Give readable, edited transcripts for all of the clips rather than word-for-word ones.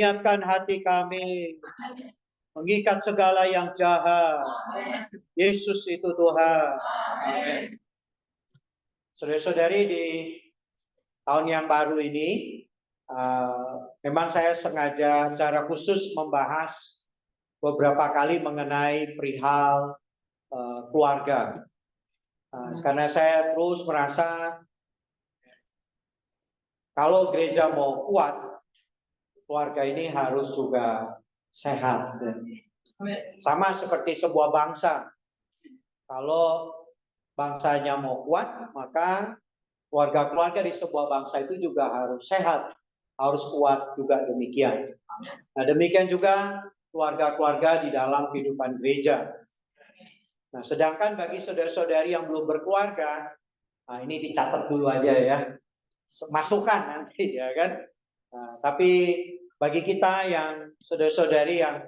Niatkan hati kami, mengikat segala yang jahat. Yesus itu Tuhan. Amin. Saudara-saudari, di tahun yang baru ini, memang saya sengaja secara khusus membahas beberapa kali mengenai perihal keluarga. Karena saya terus merasa kalau gereja mau kuat, keluarga ini harus juga sehat. Sama seperti sebuah bangsa. Kalau bangsanya mau kuat, maka keluarga-keluarga di sebuah bangsa itu juga harus sehat, harus kuat juga demikian. Nah, demikian juga keluarga-keluarga di dalam kehidupan gereja. Nah, sedangkan bagi saudara-saudari yang belum berkeluarga, nah ini dicatat dulu aja ya, masukan nanti ya kan. Nah, tapi bagi kita yang saudara-saudari yang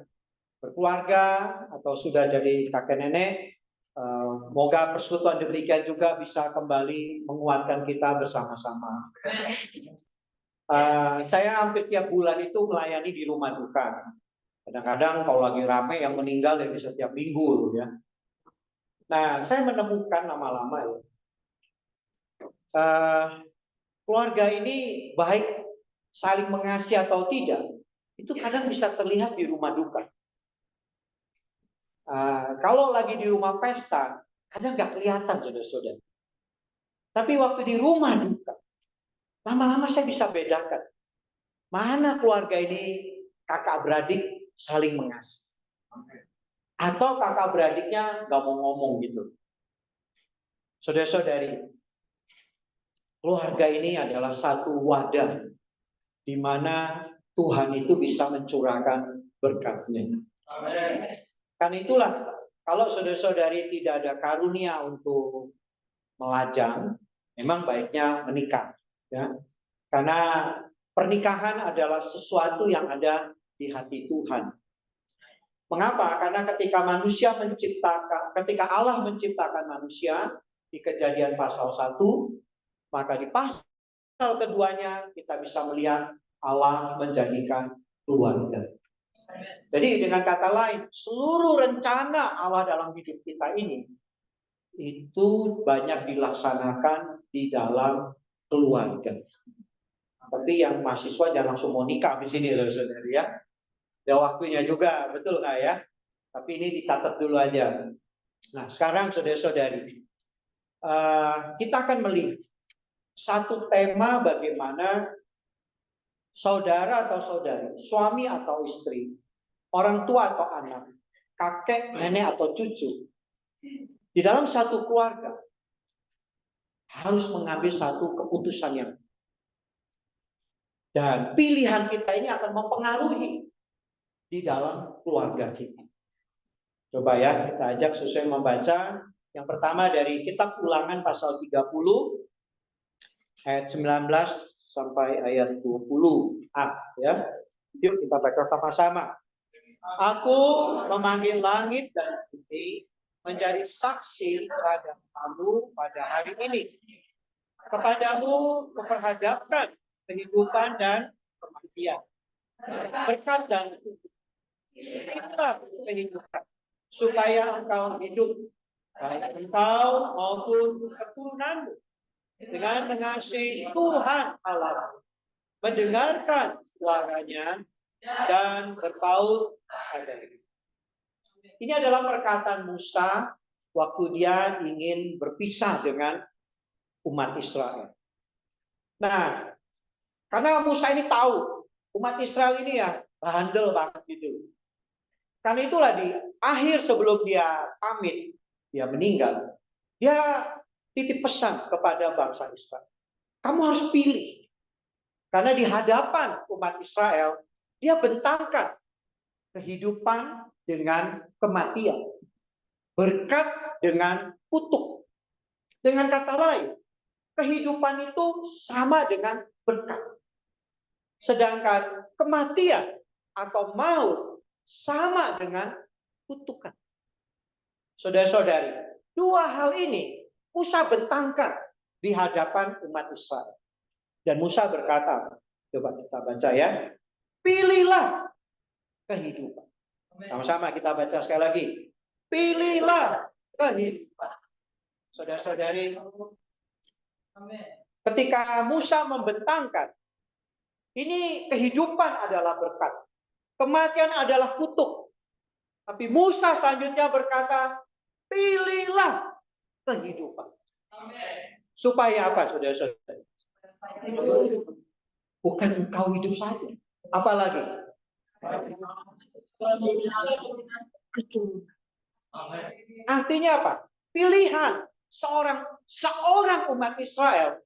berkeluarga atau sudah jadi kakek nenek, semoga persekutuan demikian juga bisa kembali menguatkan kita bersama-sama. Saya hampir tiap bulan itu melayani di rumah duka. Kadang-kadang kalau lagi rame yang meninggal dari setiap minggu ya. Nah, saya menemukan lama-lama ya, keluarga ini baik saling mengasihi atau tidak, itu kadang bisa terlihat di rumah duka. Kalau lagi di rumah pesta, kadang nggak kelihatan saudara-saudara. Tapi waktu di rumah duka, lama-lama saya bisa bedakan mana keluarga ini kakak beradik saling mengasihi, atau kakak beradiknya nggak mau ngomong gitu. Saudara-saudari, keluarga ini adalah satu wadah di mana Tuhan itu bisa mencurahkan berkat-Nya. Kan itulah, kalau saudara-saudari tidak ada karunia untuk melajang, memang baiknya menikah, ya. Karena pernikahan adalah sesuatu yang ada di hati Tuhan. Mengapa? Karena ketika ketika Allah menciptakan manusia di Kejadian pasal 1, maka di pasal keduanya kita bisa melihat Allah menjadikan keluarga. Jadi dengan kata lain, seluruh rencana Allah dalam hidup kita ini itu banyak dilaksanakan di dalam keluarga. Tapi yang mahasiswa jangan langsung mau nikah di sini, saudara ya. Ada waktunya juga, betul nggak ya? Tapi ini dicatat dulu aja. Nah, sekarang saudara-saudari, kita akan melihat satu tema bagaimana saudara atau saudari, suami atau istri, orang tua atau anak, kakek, nenek atau cucu, di dalam satu keluarga harus mengambil satu keputusan yang, dan pilihan kita ini akan mempengaruhi di dalam keluarga kita. Coba ya, kita ajak sesuai membaca. Yang pertama dari kitab Ulangan pasal 30 ayat 19 sampai ayat 20a ya. Yuk kita baca sama-sama. Aku memanggil langit dan bumi menjadi saksi terhadap kamu pada hari ini. Kepadamu kuperhadapkan kehidupan dan kematian, berkat dan itulah kehidupan, supaya engkau hidup, baik engkau maupun keturunanmu, dengan mengasihi Tuhan Allah, mendengarkan suaranya dan berpaut padanya. Ini adalah perkataan Musa waktu dia ingin berpisah dengan umat Israel. Nah, karena Musa ini tahu umat Israel ini ya bandel banget gitu. Karena itulah di akhir sebelum dia pamit, dia meninggal, dia titip pesan kepada bangsa Israel. Kamu harus pilih. Karena di hadapan umat Israel, dia bentangkan kehidupan dengan kematian, berkat dengan kutuk. Dengan kata lain, kehidupan itu sama dengan berkat. Sedangkan kematian atau maut sama dengan kutukan. Saudara-saudari, dua hal ini Musa bentangkan di hadapan umat Israel. Dan Musa berkata, coba kita baca ya. Pilihlah kehidupan. Sama-sama kita baca sekali lagi. Pilihlah kehidupan. Saudara-saudari, ketika Musa membentangkan, ini kehidupan adalah berkat. Kematian adalah kutuk. Tapi Musa selanjutnya berkata, pilihlah kehidupan. Supaya apa, saudara-saudara? Bukan engkau hidup saja. Apalagi? Keturunan. Artinya apa? Pilihan seorang umat Israel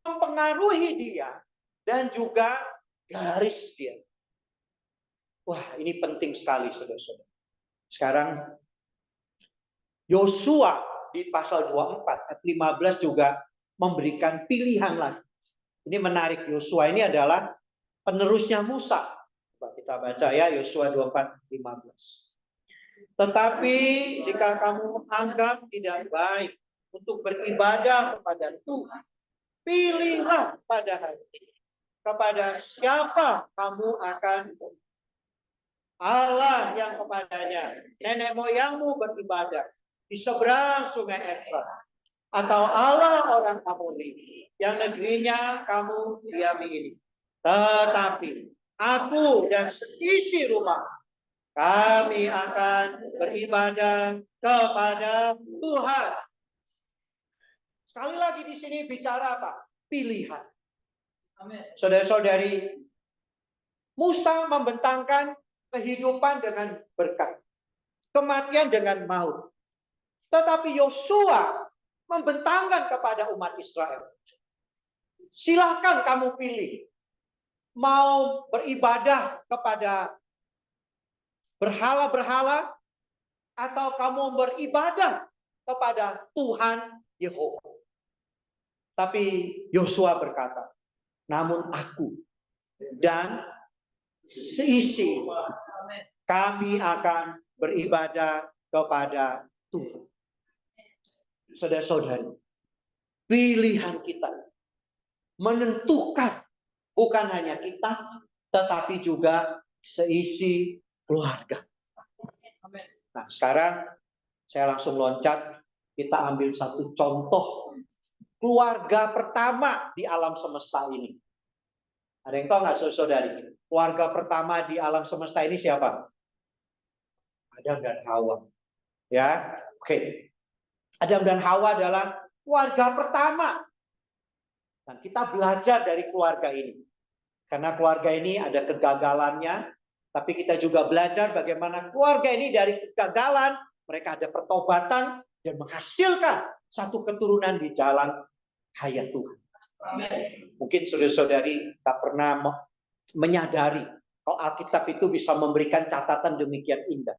mempengaruhi dia dan juga garis dia. Wah, ini penting sekali, saudara-saudara. Sekarang Yosua di pasal 24 ayat 15 juga memberikan pilihan lagi. Ini menarik, Yosua ini adalah penerusnya Musa. Coba kita baca ya, Yosua 24:15. Tetapi jika kamu anggap tidak baik untuk beribadah kepada Tuhan, pilihlah pada hari ini kepada siapa kamu akan Allah yang kepadanya nenek moyangmu beribadah di seberang sungai Efrat, atau Allah orang Amori yang negerinya kamu diami ini. Tetapi aku dan seisi rumah kami akan beribadah kepada Tuhan. Sekali lagi di sini bicara apa? Pilihan. Saudara-saudari, Musa membentangkan kehidupan dengan berkat, kematian dengan maut. Tetapi Yosua membentangkan kepada umat Israel. Silahkan kamu pilih. Mau beribadah kepada berhala-berhala, atau kamu beribadah kepada Tuhan Yehova. Tapi Yosua berkata, namun aku dan seisi kami akan beribadah kepada Tuhan. Saudara-saudari, pilihan kita menentukan bukan hanya kita, tetapi juga seisi keluarga. Nah, sekarang saya langsung loncat. Kita ambil satu contoh keluarga pertama di alam semesta ini. Ada yang tahu nggak, saudari? Keluarga pertama di alam semesta ini siapa? Adam dan Hawa. Ya, oke. Adam dan Hawa adalah keluarga pertama. Dan kita belajar dari keluarga ini. Karena keluarga ini ada kegagalannya, tapi kita juga belajar bagaimana keluarga ini dari kegagalan, mereka ada pertobatan dan menghasilkan satu keturunan di jalan hayat Tuhan. Mungkin saudara-saudari tak pernah menyadari kalau Alkitab itu bisa memberikan catatan demikian indah.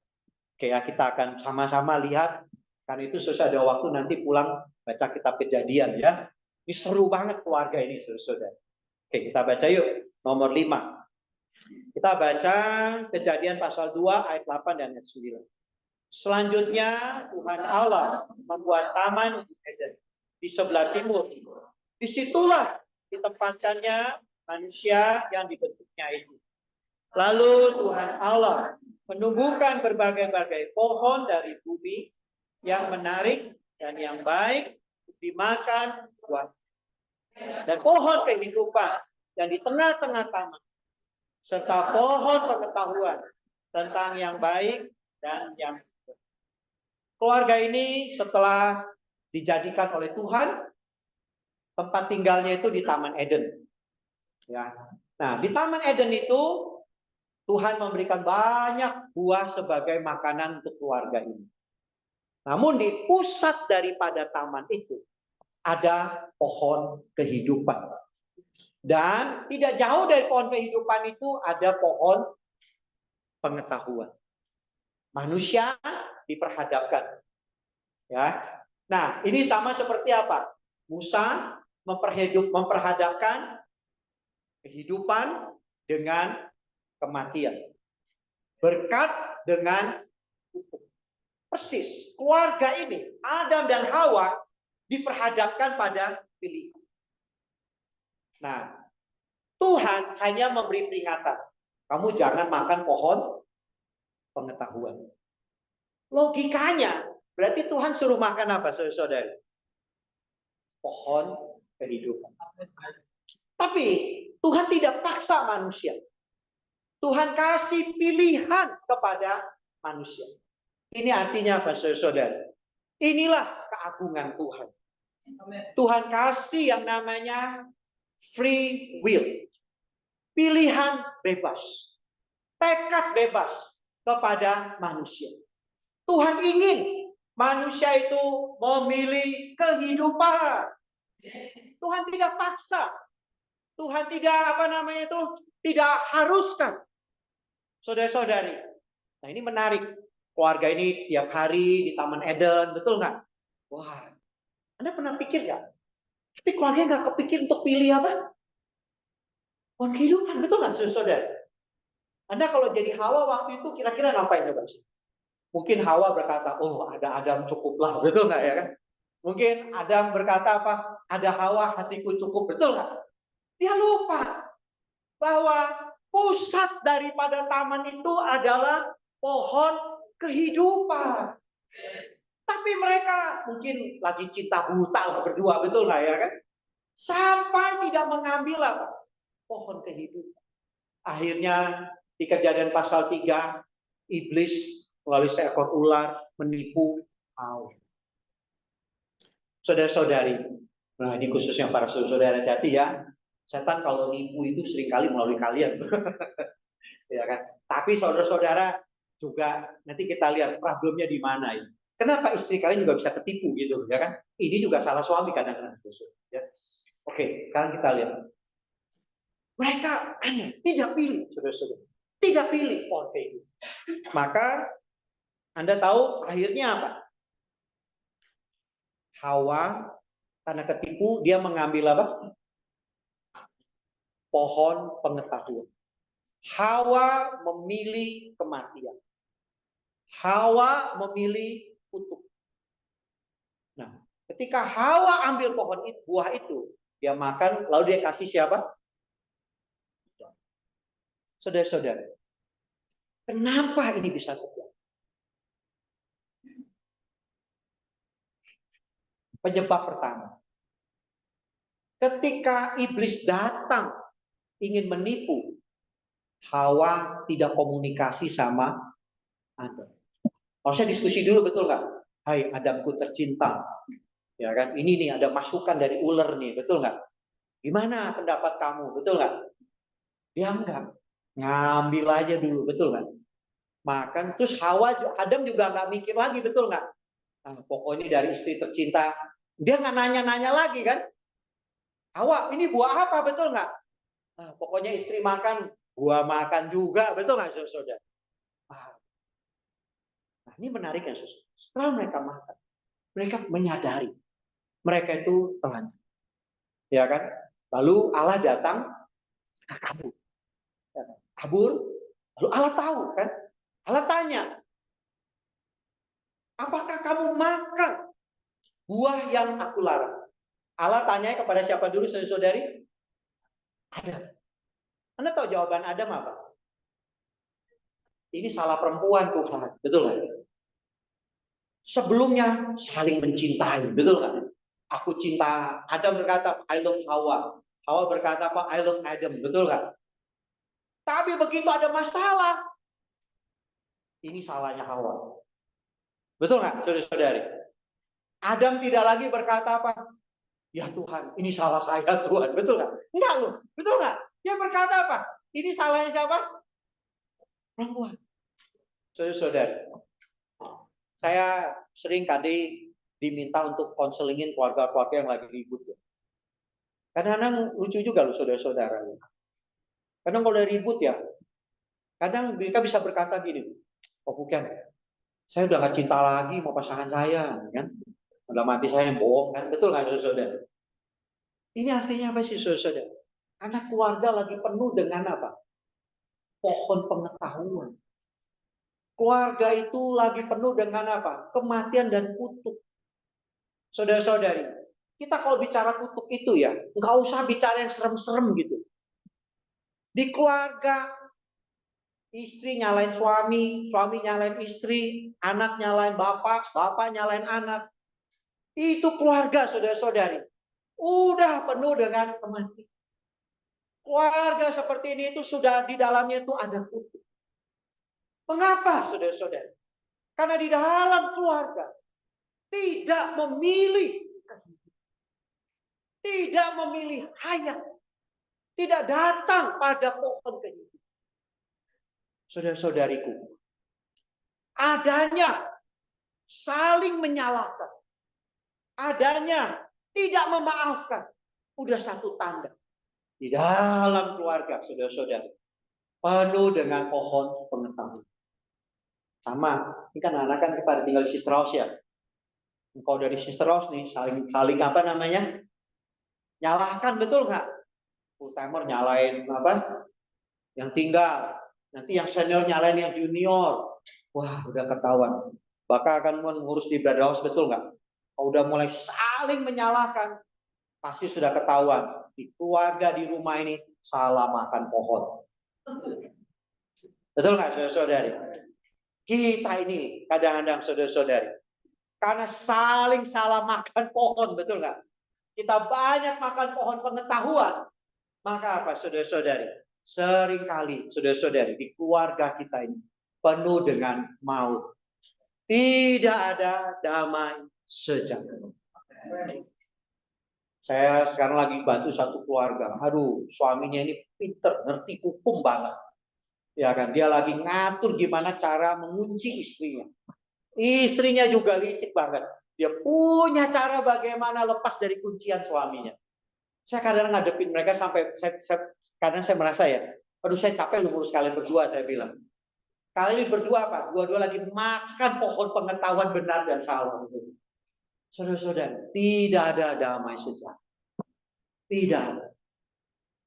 Oke ya, kita akan sama-sama lihat. Karena itu susah ada waktu nanti pulang baca kitab Kejadian ya. Ini seru banget keluarga ini, saudara-saudara. Oke, kita baca yuk. Nomor 5. Kita baca Kejadian pasal 2 ayat 8 dan ayat 9. Selanjutnya Tuhan Allah membuat taman Eden di sebelah timur. Disitulah ditempatkannya manusia yang dibentuknya itu. Lalu Tuhan Allah menumbuhkan berbagai-bagai pohon dari bumi yang menarik dan yang baik dimakan buah. Dan pohon kehidupan yang di tengah-tengah taman, serta pohon pengetahuan tentang yang baik dan yang buruk. Keluarga ini setelah dijadikan oleh Tuhan, tempat tinggalnya itu di Taman Eden. Ya. Nah, di Taman Eden itu Tuhan memberikan banyak buah sebagai makanan untuk keluarga ini. Namun di pusat daripada taman itu ada pohon kehidupan. Dan tidak jauh dari pohon kehidupan itu ada pohon pengetahuan. Manusia diperhadapkan. Ya. Nah, ini sama seperti apa? Musa memperhadapkan kehidupan dengan kematian. Berkat dengan hukum. Persis, keluarga ini, Adam dan Hawa, diperhadapkan pada pilihan. Nah, Tuhan hanya memberi peringatan. kamu jangan makan pohon pengetahuan. Logikanya, berarti Tuhan suruh makan apa, saudara? Pohon kehidupan. Tapi Tuhan tidak paksa manusia. Tuhan kasih pilihan kepada manusia. Ini artinya apa, saudara? Inilah keagungan Tuhan. Tuhan kasih yang namanya free will. Pilihan bebas. Tekad bebas kepada manusia. Tuhan ingin manusia itu memilih kehidupan. Tuhan tidak paksa. Tuhan tidak tidak haruskan. Saudara-saudari. Nah, ini menarik. Keluarga ini tiap hari di Taman Eden, betul nggak? Wah, Anda pernah pikir nggak? Tapi keluarga nggak kepikir untuk pilih apa? Pohon kehidupan, betul nggak, saudara? Anda kalau jadi Hawa waktu itu kira-kira ngapain coba? Mungkin Hawa berkata, oh ada Adam cukuplah, betul nggak ya kan? Mungkin Adam berkata apa? Ada Hawa, hatiku cukup, betul nggak? Dia lupa bahwa pusat daripada taman itu adalah pohon kehidupan. Tapi mereka mungkin lagi cinta buta berdua, betul nggak ya kan? Sampai tidak mengambil apa? Pohon kehidupan. Akhirnya di Kejadian pasal 3, iblis melalui seekor ular menipu Hawa. Saudara-saudari, nah ini khususnya para saudara hati ya. Setan kalau nipu itu seringkali melalui kalian. Ya kan? Tapi saudara-saudara juga nanti kita lihat problemnya di mana ini. Kenapa istri kalian juga bisa ketipu gitu, ya kan? Ini juga salah suami kadang-kadang. Ya. Oke, sekarang kita lihat. Mereka aneh, tidak pilih, saudara-saudara. Tidak pilih pohon kehidupan. Maka Anda tahu akhirnya apa? Hawa karena ketipu dia mengambil apa? Pohon pengetahuan. Hawa memilih kematian. Hawa memilih kutuk. Nah, ketika Hawa ambil pohon itu, buah itu, dia makan, lalu dia kasih siapa? Saudara-saudara, kenapa ini bisa terjadi? Penyebab pertama, ketika iblis datang ingin menipu, Hawa tidak komunikasi sama Adam. Harusnya diskusi dulu, betul nggak? Hai Adamku tercinta, ya kan? Ini nih ada masukan dari ular nih, betul nggak? Gimana pendapat kamu, betul nggak? Dia enggak, ngambil aja dulu, betul nggak? Makan, terus Adam juga nggak mikir lagi, betul nggak? Nah, pokoknya dari istri tercinta, dia nggak nanya-nanya lagi kan? Hawa, ini buah apa, betul nggak? Nah, pokoknya istri makan, gua makan juga, betul nggak, saudara? Nah, ini menariknya, saudara. Setelah mereka makan, mereka menyadari mereka itu telanjang, ya kan? Lalu Allah datang, kabur, kabur. Lalu Allah tahu kan? Allah tanya, apakah kamu makan buah yang aku larang? Allah tanya kepada siapa dulu, saudari? Adam. Anda tahu jawaban Adam apa? Ini salah perempuan Tuhan, betul nggak? Sebelumnya saling mencintai, betul nggak? Aku cinta. Adam berkata, I love Hawa. Hawa berkata apa? I love Adam, betul nggak? Tapi begitu ada masalah, ini salahnya Hawa. Betul nggak, saudari? Adam tidak lagi berkata apa? Ya Tuhan, ini salah saya Tuhan, betul nggak? Enggak loh, betul nggak? Dia berkata apa? Ini salahnya siapa? Perempuan. Saudara, saya sering kali diminta untuk konselingin keluarga-keluarga yang lagi ribut. Kadang-kadang lucu juga loh saudara-saudara. Kadang kalau udah ribut ya, kadang mereka bisa berkata gini, oh bukan, saya udah gak cinta lagi sama pasangan saya, kan? Udah mati saya yang bohong, kan? Betul nggak saudara? Ini artinya apa sih saudara? Karena keluarga lagi penuh dengan apa? Pohon pengetahuan. Keluarga itu lagi penuh dengan apa? Kematian dan kutuk. Saudara-saudari, kita kalau bicara kutuk itu ya, nggak usah bicara yang serem-serem gitu. Di keluarga Istri nyalain suami, suami nyalain istri, anak nyalain bapak, bapak nyalain anak. Itu keluarga, saudara-saudari. Udah penuh dengan kematian. Keluarga seperti ini itu sudah di dalamnya itu ada kutuk. Mengapa, saudara-saudari? Karena di dalam keluarga tidak memilih, tidak memilih hayat, tidak datang pada pohon kehidupan. Saudara-saudariku, adanya saling menyalahkan, adanya tidak memaafkan, udah satu tanda di dalam keluarga, saudara-saudari, penuh dengan pohon pengetahuan. Sama, ini kan anak kan pada tinggal di Sistraus ya. Kalau dari Sistraus nih, saling apa namanya? Nyalahkan, betul nggak? Full timer nyalain apa? Yang tinggal. Nanti yang senior nyalain yang junior. Wah, udah ketahuan. Bakal akan mengurus di Brother House, betul nggak? Kalau udah mulai saling menyalahkan, pasti sudah ketahuan. Di keluarga di rumah ini salah makan pohon. Betul nggak, saudara-saudari? Kita ini kadang-kadang, saudara-saudari, karena saling salah makan pohon, betul nggak? Kita banyak makan pohon pengetahuan. Maka apa, saudara-saudari? Seringkali, saudara-saudari, di keluarga kita ini penuh dengan maut. Tidak ada damai sejahtera. Saya sekarang lagi bantu satu keluarga. Aduh, suaminya ini pinter, ngerti hukum banget. Ya kan, dia lagi ngatur gimana cara mengunci istrinya. Istrinya juga licik banget. Dia punya cara bagaimana lepas dari kuncian suaminya. Saya kadang ngadepin mereka sampai kadang saya merasa ya, aduh saya capek lu ngurus kalian berdua, saya bilang. Kalian berdua apa? Dua-dua lagi makan pohon pengetahuan benar dan salah. Saudara-saudara, tidak ada damai sejahtera. Tidak ada.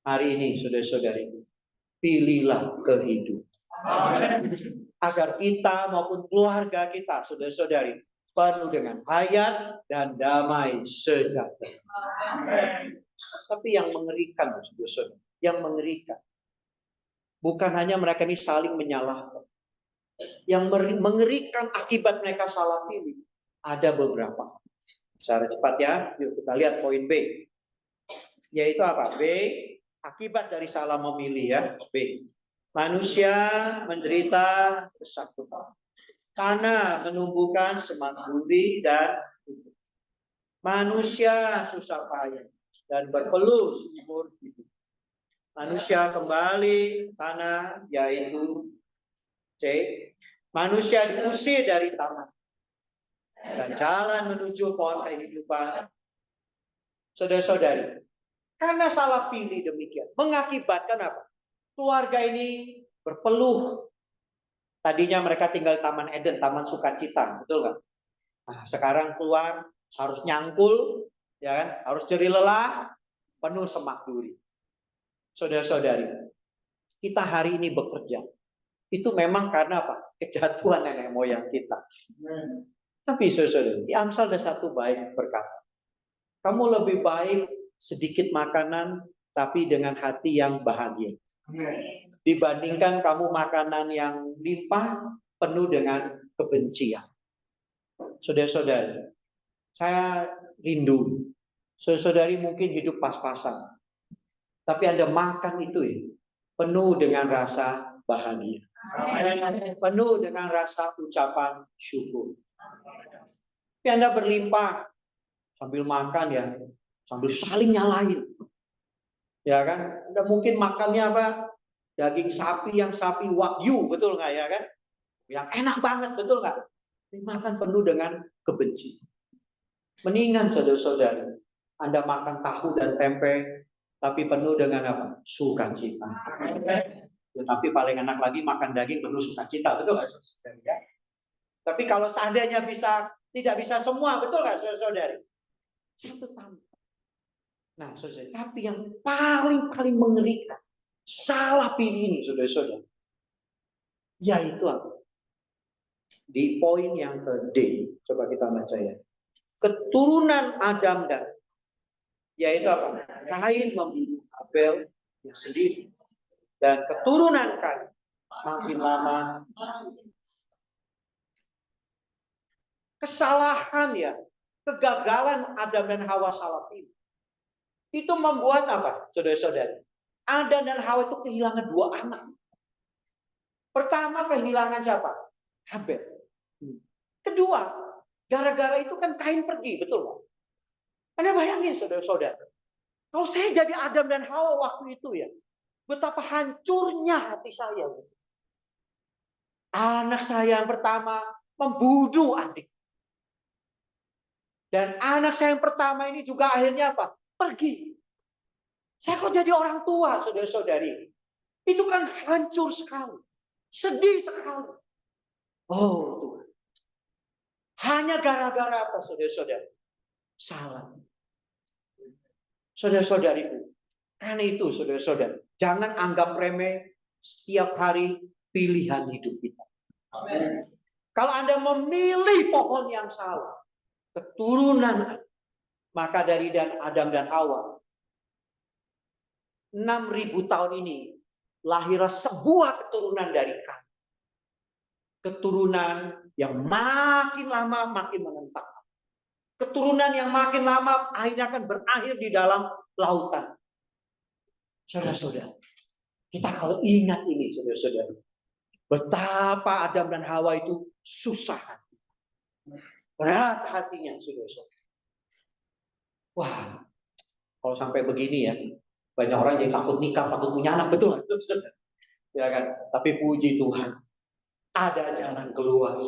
Hari ini, saudara-saudari, pilihlah kehidupan. Agar kita maupun keluarga kita, saudara-saudari, penuh dengan hayat dan damai sejahtera. Tapi yang mengerikan, saudara-saudari, yang mengerikan, bukan hanya mereka ini saling menyalahkan. Yang mengerikan akibat mereka salah pilih, ada beberapa. Secara cepat ya, yuk kita lihat poin B. Yaitu apa? B, akibat dari salah memilih ya. B, manusia menderita kesakitan karena menumbuhkan semangat budi dan manusia susah payah dan berpeluh seumur hidup. Manusia kembali tanah, yaitu C, manusia diusir dari tanah dan jalan menuju pohon kehidupan. Saudara-saudari, karena salah pilih demikian, mengakibatkan apa? Keluarga ini berpeluh. Tadinya mereka tinggal Taman Eden, Taman Sukacita, betul nggak? Nah, sekarang keluar harus nyangkul, ya kan? Harus jerih lelah, penuh semak duri. Saudara-saudari, kita hari ini bekerja. Itu memang karena apa? Kejatuhan nenek moyang kita. Tapi saudara-saudari, di Amsal ada satu baik berkata, kamu lebih baik sedikit makanan, tapi dengan hati yang bahagia. Dibandingkan kamu makanan yang limpah, penuh dengan kebencian. Saudara-saudari, saya rindu. Saudara-saudari mungkin hidup pas-pasan. Tapi Anda makan itu ya, penuh dengan rasa bahagia. Penuh dengan rasa ucapan syukur. Tapi Anda berlimpah sambil makan ya, sambil saling nyalain. Ya kan? Anda mungkin makannya apa? Daging sapi yang sapi wagyu, betul nggak ya kan? Yang enak banget, betul nggak? Dimakan penuh dengan kebencian. Mendingan saudara-saudari, Anda makan tahu dan tempe, tapi penuh dengan apa? Sukacita. Tapi paling enak lagi makan daging penuh sukacita, betul nggak saudari? Tapi kalau seandainya tidak bisa semua, betul nggak saudara-saudari? Satu tambah. Nah, saudara, tapi yang paling mengerikan, salah pilih ini, saudara-saudara, yaitu apa? Di poin yang ke D, coba kita baca ya. Keturunan Adam dan yaitu apa? Kain membunuh Abel yang sendiri, dan keturunan Kain makin lama. Kesalahan ya, kegagalan Adam dan Hawa salah pilih. Itu membuat apa, saudara-saudara? Adam dan Hawa itu kehilangan 2 anak. Pertama kehilangan siapa? Habel. Kedua, gara-gara itu kan Kain pergi, betul nggak? Anda bayangin saudara-saudara, kalau saya jadi Adam dan Hawa waktu itu ya, betapa hancurnya hati saya. Anak saya yang pertama membunuh adik. Dan anak saya yang pertama ini juga akhirnya apa? Pergi. Saya kok jadi orang tua, saudara-saudari. Itu kan hancur sekali. Sedih sekali. Oh Tuhan. Hanya gara-gara apa, saudara-saudari? Salah. Saudara-saudariku. Karena itu, saudara-saudari. Jangan anggap remeh setiap hari pilihan hidup kita. Amen. Kalau Anda memilih pohon yang salah, keturunan, maka dari Adam dan Hawa 6.000 tahun ini lahirlah sebuah keturunan dari Kain. Keturunan yang makin lama makin menentang. Keturunan yang makin lama akhirnya akan berakhir di dalam lautan. Saudara-saudara, kita kalau ingat ini, saudara-saudara, betapa Adam dan Hawa itu susah hati. Berat hatinya, saudara-saudara. Wah, kalau sampai begini ya, banyak orang yang takut nikah, takut punya anak, betul, saudara. Ya kan? Tapi puji Tuhan, ada jalan keluar.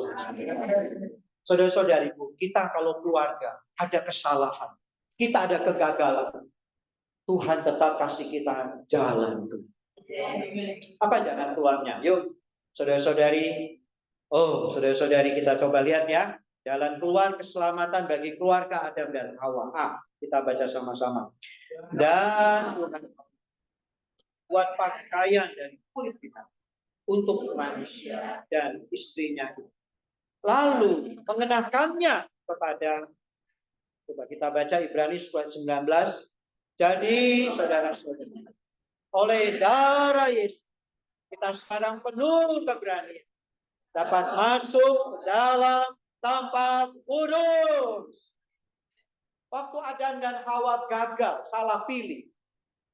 Saudara-saudariku, kita kalau keluarga ada kesalahan, kita ada kegagalan, Tuhan tetap kasih kita jalan. Apa jalan keluarnya? Yuk, saudara-saudari. Oh, saudara-saudari, kita coba lihat ya. Jalan keluar keselamatan bagi keluarga Adam dan Hawa. Kita baca sama-sama. Dan Tuhan buat pakaian dari kulit kita untuk manusia dan istrinya. Lalu mengenakannya kepada, coba kita baca Ibrani 19. Jadi saudara-saudara, oleh darah Yesus kita sekarang penuh keberanian dapat masuk dalam tempat kudus. Waktu Adam dan Hawa gagal, salah pilih,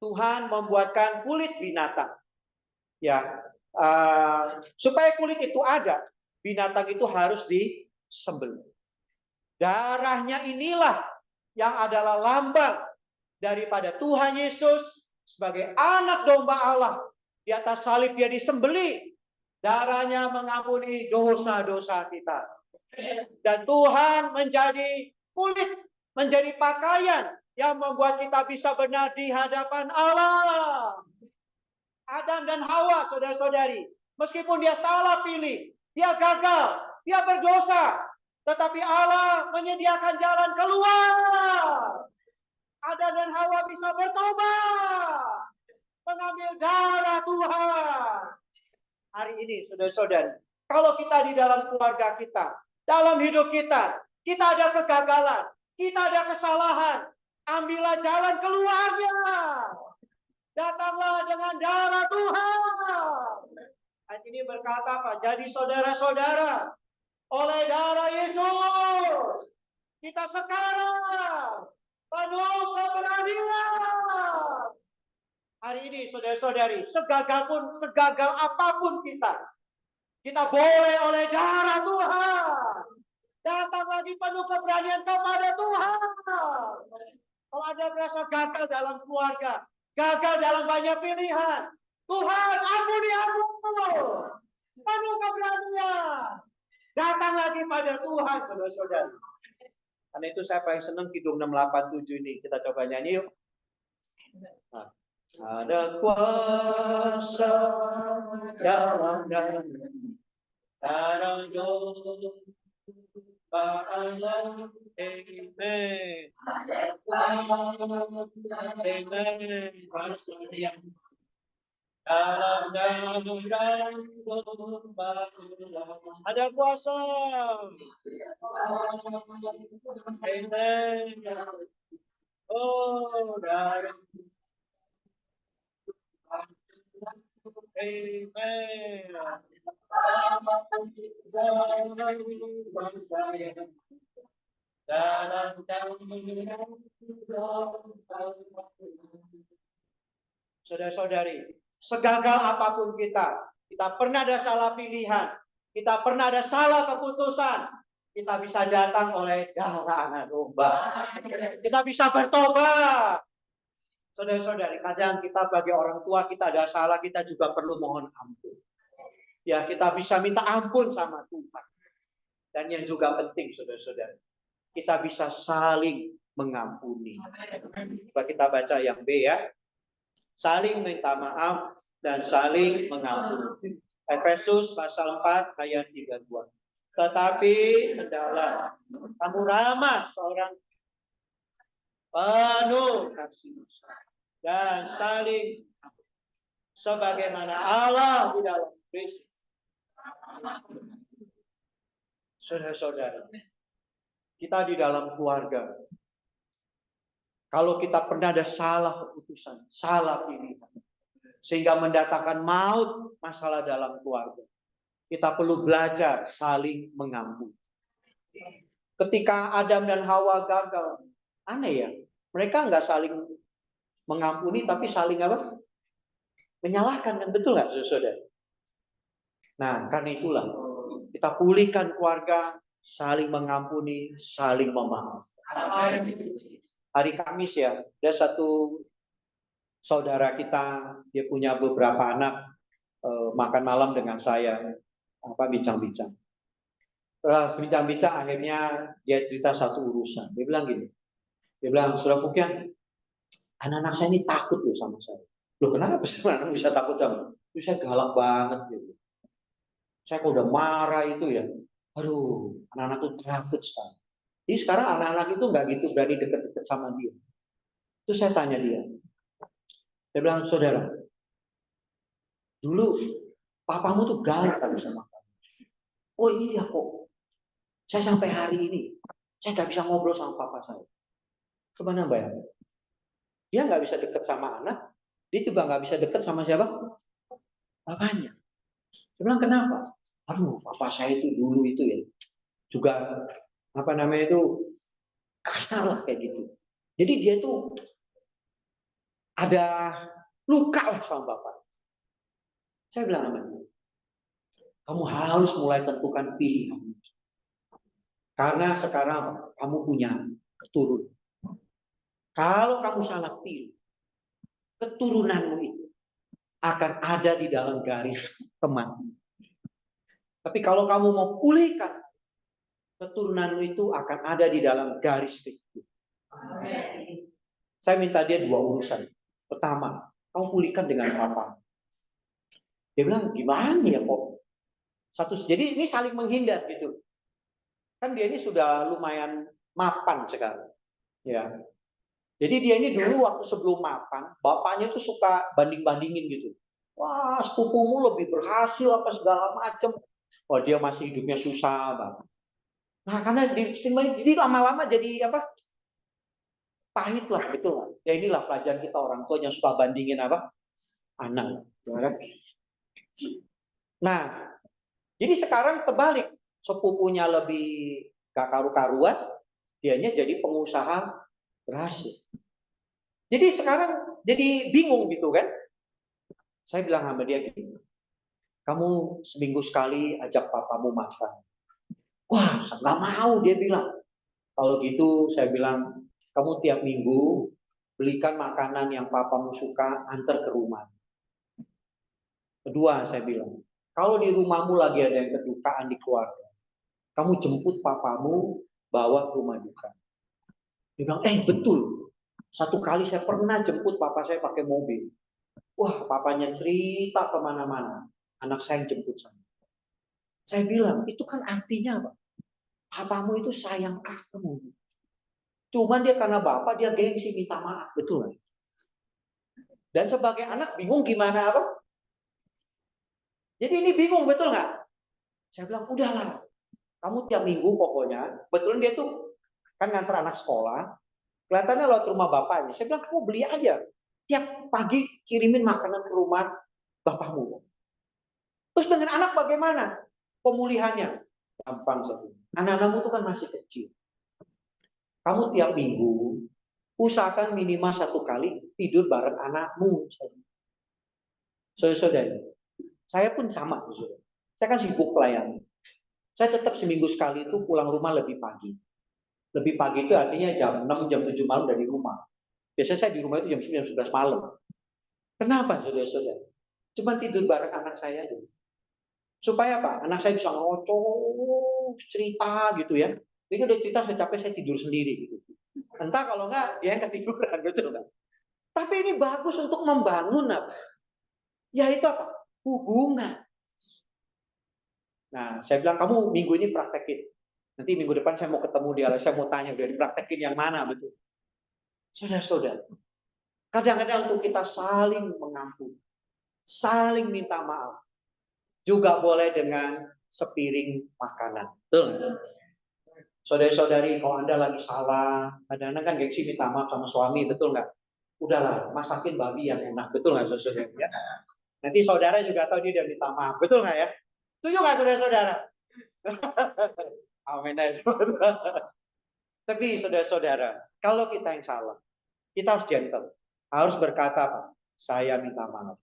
Tuhan membuatkan kulit binatang. Ya, supaya kulit itu ada, binatang itu harus disembelih. Darahnya inilah yang adalah lambang daripada Tuhan Yesus sebagai anak domba Allah. Di atas salib dia disembelih. Darahnya mengampuni dosa-dosa kita. Dan Tuhan menjadi kulit, menjadi pakaian yang membuat kita bisa benar di hadapan Allah. Adam dan Hawa, saudara-saudari, meskipun dia salah pilih, dia gagal, dia berdosa, tetapi Allah menyediakan jalan keluar. Adam dan Hawa bisa bertobat, mengambil darah Tuhan. Hari ini, saudara-saudari, kalau kita di dalam keluarga kita, dalam hidup kita, kita ada kegagalan, kita ada kesalahan, ambillah jalan keluarnya. Datanglah dengan darah Tuhan. Ayat ini berkata apa? Jadi saudara-saudara, oleh darah Yesus, kita sekarang penuh keberanian. Hari ini saudara-saudari, segagal apapun kita boleh oleh darah Tuhan datang lagi penuh keberanian kepada Tuhan. Kalau ada merasa gagal dalam keluarga, gagal dalam banyak pilihan, Tuhan ampuni aku, penuh keberanian, datang lagi pada Tuhan, saudara-saudari. Karena itu saya paling senang Kidung 687 ini. Kita coba nyanyi yuk. Nah. Ada kuasa dalam darah Allah. Amen. Ada kuasa yang dalam darah ada kuasa. Amen. Oh, darah Amen. Saudara-saudari, segagal apapun kita pernah ada salah pilihan, kita pernah ada salah keputusan, kita bisa datang oleh darah anak domba. Kita bisa bertobat. Saudara-saudari, kadang kita bagi orang tua kita ada salah, kita juga perlu mohon ampun. Ya, kita bisa minta ampun sama Tuhan. Dan yang juga penting, saudara-saudari, kita bisa saling mengampuni. Coba kita baca yang B ya. Saling minta maaf dan saling mengampuni. Efesus pasal 4 ayat 32. Tetapi hendaklah kamu ramah seorang penuh kasih dan saling sebagaimana Allah di dalam Kristus. Saudara-saudara, kita di dalam keluarga, kalau kita pernah ada salah keputusan, salah pilihan, sehingga mendatangkan maut masalah dalam keluarga, kita perlu belajar saling mengampuni. Ketika Adam dan Hawa gagal, aneh ya, mereka nggak saling mengampuni, tapi saling apa? Menyalahkan, kan betul nggak, saudara? Nah, karena itulah kita pulihkan keluarga, saling mengampuni, saling memaafkan. Hari Kamis ya, ada satu saudara kita, dia punya beberapa anak, makan malam dengan saya, bincang-bincang. Setelah bincang-bincang, akhirnya dia cerita satu urusan. Dia bilang gini, dia bilang, Saudara Fukian, anak-anak saya ini takut loh sama saya. Loh kenapa sih anak bisa takut sama? Itu saya galak banget gitu. Saya kalau udah marah itu ya, aduh, anak-anak tuh takut sekali. Jadi sekarang anak-anak itu nggak gitu berani deket-deket sama dia. Itu saya tanya dia. Dia bilang, saudara, dulu papamu tuh galak kan sama kamu. Oh iya kok. Saya sampai hari ini, saya nggak bisa ngobrol sama papa saya. Kemana Mbak? Dia nggak bisa deket sama anak, dia juga nggak bisa deket sama siapa? Papanya. Dia bilang, kenapa? Aduh, papa saya itu dulu itu ya, juga itu kasar lah kayak gitu. Jadi dia tuh ada luka lah sama bapak. Saya bilang sama dia, kamu harus mulai tentukan pilihan. Karena sekarang kamu punya keturunan. Kalau kamu salah pilih, keturunanmu itu akan ada di dalam garis kematian. Tapi kalau kamu mau pulihkan, keturunanmu itu akan ada di dalam garis kehidupan. Saya minta dia dua urusan. Pertama, kamu pulihkan dengan apa? Dia bilang, gimana ya kok? Jadi ini saling menghindar gitu. Kan dia ini sudah lumayan mapan sekarang. Ya. Jadi dia ini dulu waktu sebelum mapan, bapaknya tuh suka banding-bandingin gitu. Wah, sepupumu lebih berhasil apa segala macam. Wah, dia masih hidupnya susah banget. Nah, karena jadi lama-lama jadi apa? Pahit lah, betul lah. Ya inilah pelajaran kita orang tua yang suka bandingin apa? Anak. Nah, jadi sekarang terbalik. Sepupunya lebih gak karu-karuan, dianya jadi pengusaha berhasil. Jadi sekarang jadi bingung gitu kan. Saya bilang sama dia gini, kamu seminggu sekali ajak papamu makan. Wah, nggak mau, dia bilang. Kalau gitu saya bilang, kamu tiap minggu belikan makanan yang papamu suka, antar ke rumah. Kedua, saya bilang, kalau di rumahmu lagi ada yang kedukaan di keluarga, kamu jemput papamu, bawa ke rumah duka. Dia bilang, betul. Satu kali saya pernah jemput papa saya pakai mobil. Wah, papanya cerita kemana-mana. Anak saya yang jemput saya. Saya bilang, itu kan artinya apa? Papamu itu sayang kamu. Cuman dia karena bapak, dia gengsi minta maaf. Betul. Dan sebagai anak bingung gimana apa? Jadi ini bingung, betul nggak? Saya bilang, udahlah. Kamu tiap minggu pokoknya. Betul dia tuh kan ngantar anak sekolah. Kelihatannya lewat rumah bapaknya. Saya bilang, kamu beli aja. Tiap pagi kirimin makanan ke rumah bapakmu. Terus dengan anak bagaimana pemulihannya? Gampang saja. Anak-anakmu itu kan masih kecil. Kamu tiap minggu usahakan minimal 1 kali tidur bareng anakmu. Saudara-saudara, saya pun sama. Saudara. Saya kan sibuk pelayanan. Saya tetap seminggu sekali itu pulang rumah lebih pagi. Lebih pagi itu artinya jam 6, jam 7 malam dari rumah. Biasanya saya di rumah itu jam 9, jam 11 malam. Kenapa saudara-saudara? Cuma tidur bareng anak saya aja. Supaya apa? Anak saya bisa ngocok, cerita gitu ya. Ini udah cerita, saya capek, saya tidur sendiri gitu. Entah kalau enggak, dia yang ketiduran, betul kan? Tapi ini bagus untuk membangun apa? Yaitu apa? Hubungan. Nah, saya bilang, kamu minggu ini praktekin. Nanti minggu depan saya mau ketemu dia, saya mau tanya, udah dipraktekin yang mana, betul? Saudara-saudara, kadang-kadang untuk kita saling mengampuni, saling minta maaf, juga boleh dengan sepiring makanan. Betul? Saudari-saudari, kalau Anda lagi salah, kadang-kadang kan gengsi minta maaf sama suami, betul nggak? Udahlah, masakin babi yang enak, betul nggak saudara? Ya? Nanti saudara juga tahu dia udah minta maaf, betul nggak ya? Setuju nggak saudara-saudara? Amin. Tapi saudara-saudara, kalau kita yang salah, kita harus gentle. Harus berkata apa? Saya minta maaf.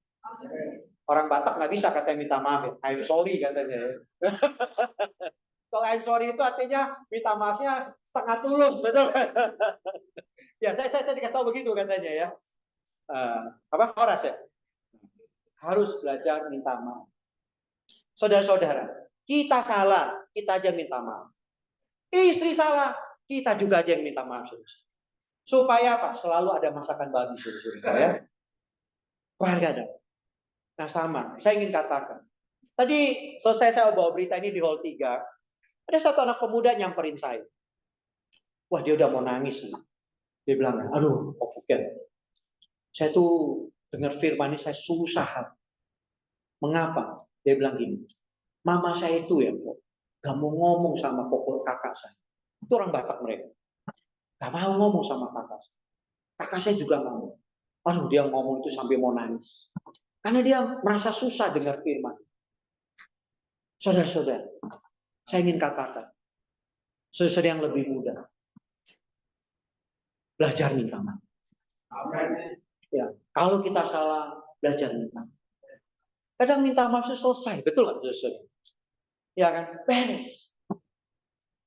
Orang Batak nggak bisa katanya minta maaf ya. I'm sorry katanya. Kalau I'm sorry itu artinya minta maafnya setengah tulus, betul? Ya, saya dikasih tahu begitu katanya ya. Apa Horas ya? Harus belajar minta maaf. Saudara-saudara, kita salah, kita aja minta maaf. Istri salah, kita juga aja yang minta maaf. Supaya apa? Selalu ada masakan babi, saudara ya. Keluarga ada. Nah sama, saya ingin katakan. Tadi selesai saya bawa berita ini di hall 3. Ada satu anak pemuda nyamperin saya. Wah, dia udah mau nangis nih. Dia bilang, aduh, Pak Fuken, saya tuh dengar firman ini saya susah. Mengapa? Dia bilang gini, mama saya itu ya, gak mau ngomong sama pokok kakak saya. Itu orang Batak mereka. Gak mau ngomong sama kakak saya. Kakak saya juga mau. Aduh, dia ngomong itu sampai mau nangis. Karena dia merasa susah dengar firman. Saudara-saudara, saya ingin katakan, saudara yang lebih muda, belajar minta maaf. Ya, kalau kita salah, belajar minta maaf. Kadang minta maaf selesai, betul nggak saudara? Ya kan, beres.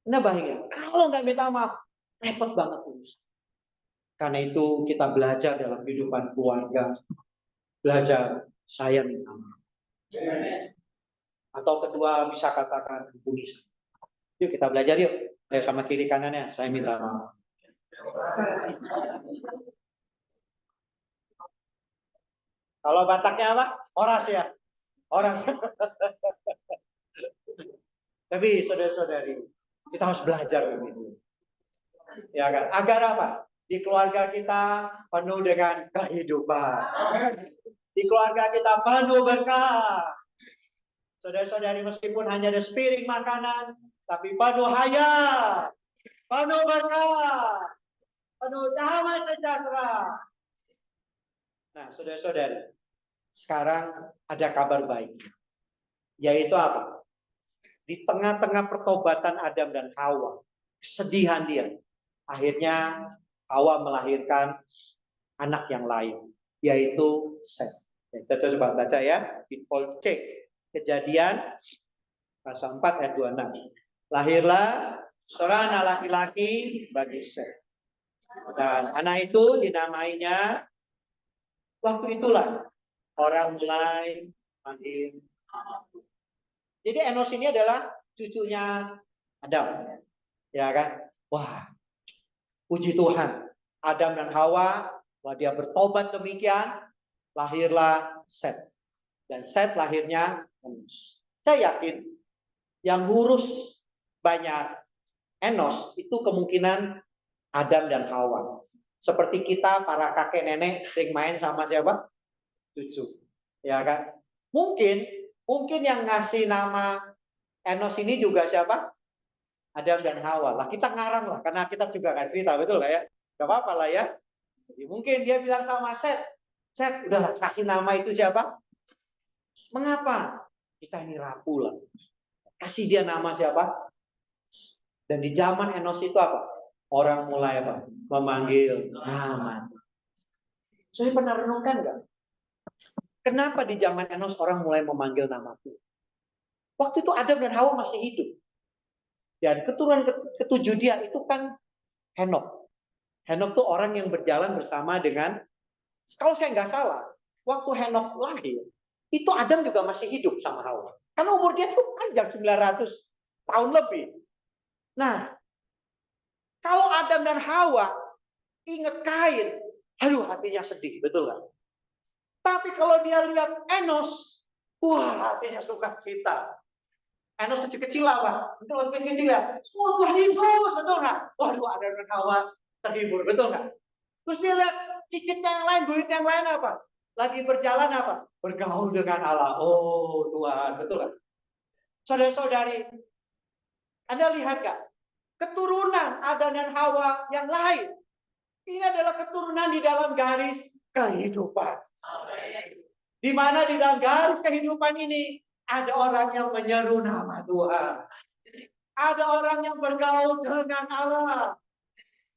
Nah bahaya, kalau nggak minta maaf, repot banget urusan. Karena itu kita belajar dalam kehidupan keluarga, belajar saya minta maaf. Atau kedua bisa katakan ampuni. Yuk kita belajar yuk. Ayo sama kiri kanannya, saya minta maaf. Kalau Bataknya apa? Horas ya. Horas. Tapi saudara-saudari, kita harus belajar begitu. Ya kan? Agar apa? Di keluarga kita penuh dengan kehidupan. Di keluarga kita penuh berkah. Saudara-saudari, meskipun hanya ada sepiring makanan, tapi penuh hayat, penuh berkah, penuh damai sejahtera. Nah, saudara-saudari, sekarang ada kabar baik. Yaitu apa? Di tengah-tengah pertobatan Adam dan Hawa, kesedihan dia, akhirnya Hawa melahirkan anak yang lain, yaitu Seth. Kita coba baca ya, di Paul C. Kejadian pasal 4 ayat 26. Lahirlah seorang anak laki-laki bagi Seth. Dan anak itu dinamainya, waktu itulah orang mulai manggil. Jadi Enos ini adalah cucunya Adam. Ya kan? Wah, puji Tuhan. Adam dan Hawa, setelah dia bertobat demikian, lahirlah Seth. Dan Seth lahirnya Enos. Saya yakin yang ngurus banyak Enos itu kemungkinan Adam dan Hawa. Seperti kita para kakek nenek sering main sama siapa? Cucu. Ya kan? Mungkin yang ngasih nama Enos ini juga siapa? Adam dan Hawa. Lah kita ngarang lah, karena kita juga kan cerita, betul nggak ya? Gak apa-apa lah ya. Jadi mungkin dia bilang sama Seth, udahlah kasih nama itu siapa? Mengapa? Kita ini rapuh lah. Kasih dia nama siapa? Dan di zaman Enos itu apa? Orang mulai apa? Memanggil nama. Saya pernah renungkan nggak? Kenapa di zaman Enos orang mulai memanggil nama Tuhan? Waktu itu Adam dan Hawa masih hidup. Dan keturunan ketujuh dia itu kan Henok. Henok itu orang yang berjalan bersama dengan, kalau saya nggak salah, waktu Henok lahir, itu Adam juga masih hidup sama Hawa. Karena umur dia itu panjang 900 tahun lebih. Nah, kalau Adam dan Hawa ingat Kain, aduh hatinya sedih, betul nggak? Tapi kalau dia lihat Enos, wah hatinya sukacita. Enos kecil-kecil apa? Betul kecil ya? Wah hibur, betul nggak? Waduh Adam dan Hawa terhibur, betul nggak? Terus dia lihat cicitnya yang lain, duit yang lain apa? Lagi berjalan apa? Bergaul dengan Allah. Oh Tuhan, betul nggak? Saudara-saudari, Anda lihat nggak? Keturunan Adam dan Hawa yang lain. Ini adalah keturunan di dalam garis kehidupan. Di mana di dalam garis kehidupan ini ada orang yang menyeru nama Tuhan. Ada orang yang bergaul dengan Allah.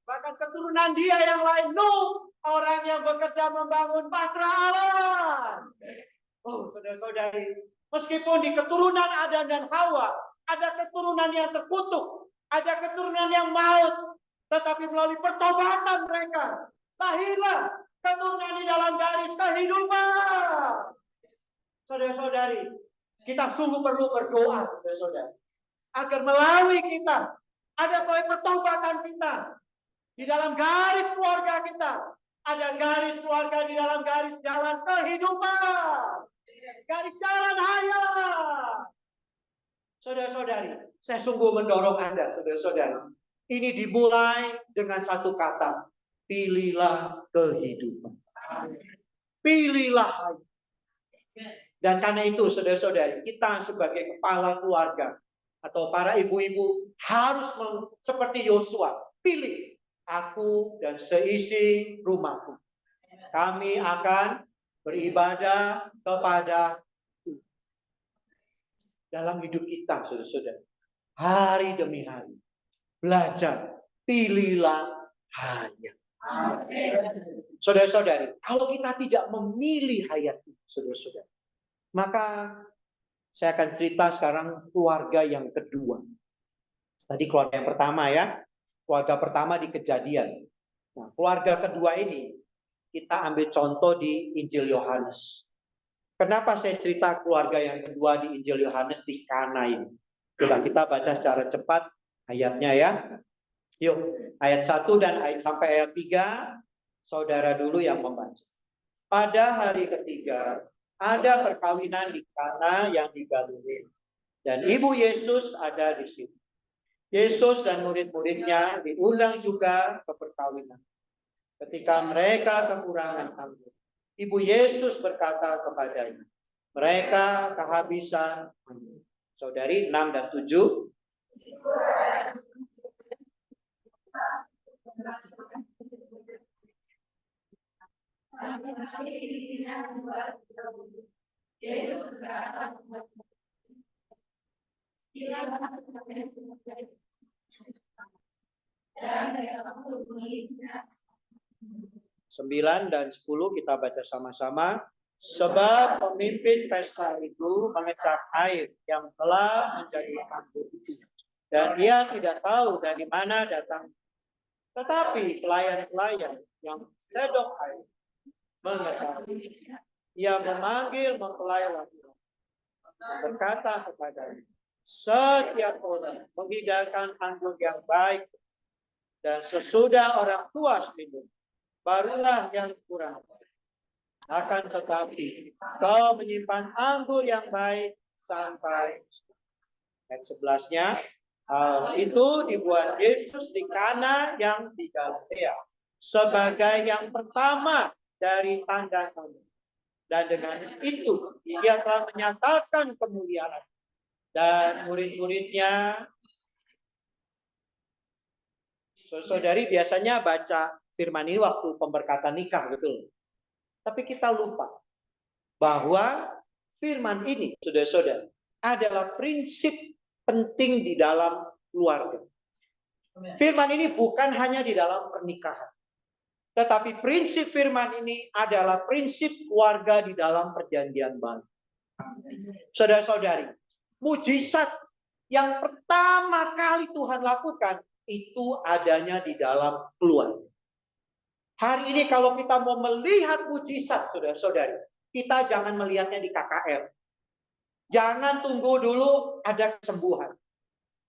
Bahkan keturunan dia yang lain, Nuh, orang yang bekerja membangun bahtera Allah. Oh, saudara-saudari, meskipun di keturunan Adam dan Hawa ada keturunan yang terkutuk, ada keturunan yang maut, tetapi melalui pertobatan mereka lahirlah keturunan di dalam garis kehidupan. Saudara-saudari, kita sungguh perlu berdoa, saudara-saudari, agar melalui kita ada pertobatan kita di dalam garis keluarga kita, ada garis keluarga di dalam garis jalan kehidupan, garis jalan hayat. Saudara-saudari, saya sungguh mendorong Anda, saudara-saudari. Ini dimulai dengan satu kata, pilihlah kehidupan. Pilihlah. Dan karena itu, saudara-saudari, kita sebagai kepala keluarga atau para ibu-ibu harus seperti Yosua, pilih aku dan seisi rumahku. Kami akan beribadah kepada Tuhan. Dalam hidup kita, saudara-saudara, hari demi hari, belajar, pilihlah hayat. Saudara-saudari, kalau kita tidak memilih hayat, saudara-saudari, maka saya akan cerita sekarang keluarga yang kedua. Tadi keluarga yang pertama ya, keluarga pertama di Kejadian. Nah, keluarga kedua ini kita ambil contoh di Injil Yohanes. Kenapa saya cerita keluarga yang kedua di Injil Yohanes di Kana ini? Coba kita baca secara cepat ayatnya ya. Yuk, ayat 1 dan sampai ayat 3, saudara dulu yang membaca. Pada hari ketiga, ada perkawinan di Kana yang di Galilea. Dan ibu Yesus ada di situ. Yesus dan murid-muridnya diundang juga ke perkawinan. Ketika mereka kekurangan anggur, ibu Yesus berkata kepadanya, mereka kehabisan anggur. Saudari 6 dan 7. Sembilan dan 10 kita baca sama-sama. Sebab pemimpin pesta itu mengecap air yang telah menjadi anggur itu, dan ia tidak tahu dari mana datang. Tetapi pelayan-pelayan yang sedok air mengetahui. Ia memanggil mempelai laki-laki, berkata kepadanya, setiap orang menghidangkan anggur yang baik, dan sesudah orang tua minum, barulah yang kurang. Akan tetapi kau menyimpan anggur yang baik sampai ayat 11-nya. Hal itu dibuat Yesus di Kana yang di Galilea sebagai yang pertama dari tanda-tanda. Dan dengan itu ia telah menyatakan kemuliaan. Dan murid-muridnya, saudari biasanya baca firman ini waktu pemberkatan nikah, betul. Tapi kita lupa bahwa firman ini, saudara-saudara, adalah prinsip penting di dalam keluarga. Firman ini bukan hanya di dalam pernikahan. Tetapi prinsip firman ini adalah prinsip keluarga di dalam perjanjian baru. Saudara-saudari, mujizat yang pertama kali Tuhan lakukan itu adanya di dalam keluarga. Hari ini kalau kita mau melihat mujizat, saudara-saudari, kita jangan melihatnya di KKR. Jangan tunggu dulu ada kesembuhan.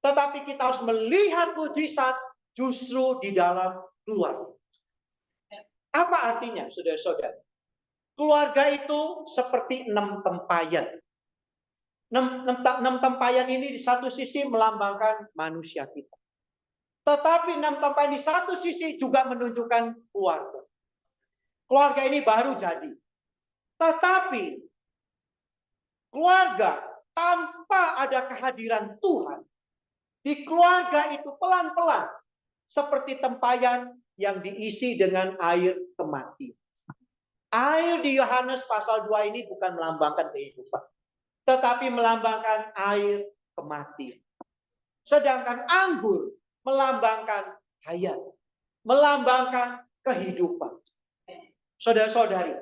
Tetapi kita harus melihat mujizat justru di dalam keluarga. Apa artinya, saudara-saudara? Keluarga itu seperti 6 tempayan. 6 tempayan ini di satu sisi melambangkan manusia kita. Tetapi 6 tempayan di satu sisi juga menunjukkan keluarga. Keluarga ini baru jadi. Tetapi keluarga tanpa ada kehadiran Tuhan, di keluarga itu pelan-pelan seperti tempayan yang diisi dengan air kematian. Air di Yohanes pasal 2 ini bukan melambangkan kehidupan, tetapi melambangkan air kematian. Sedangkan anggur melambangkan hayat, melambangkan kehidupan. Saudara-saudari,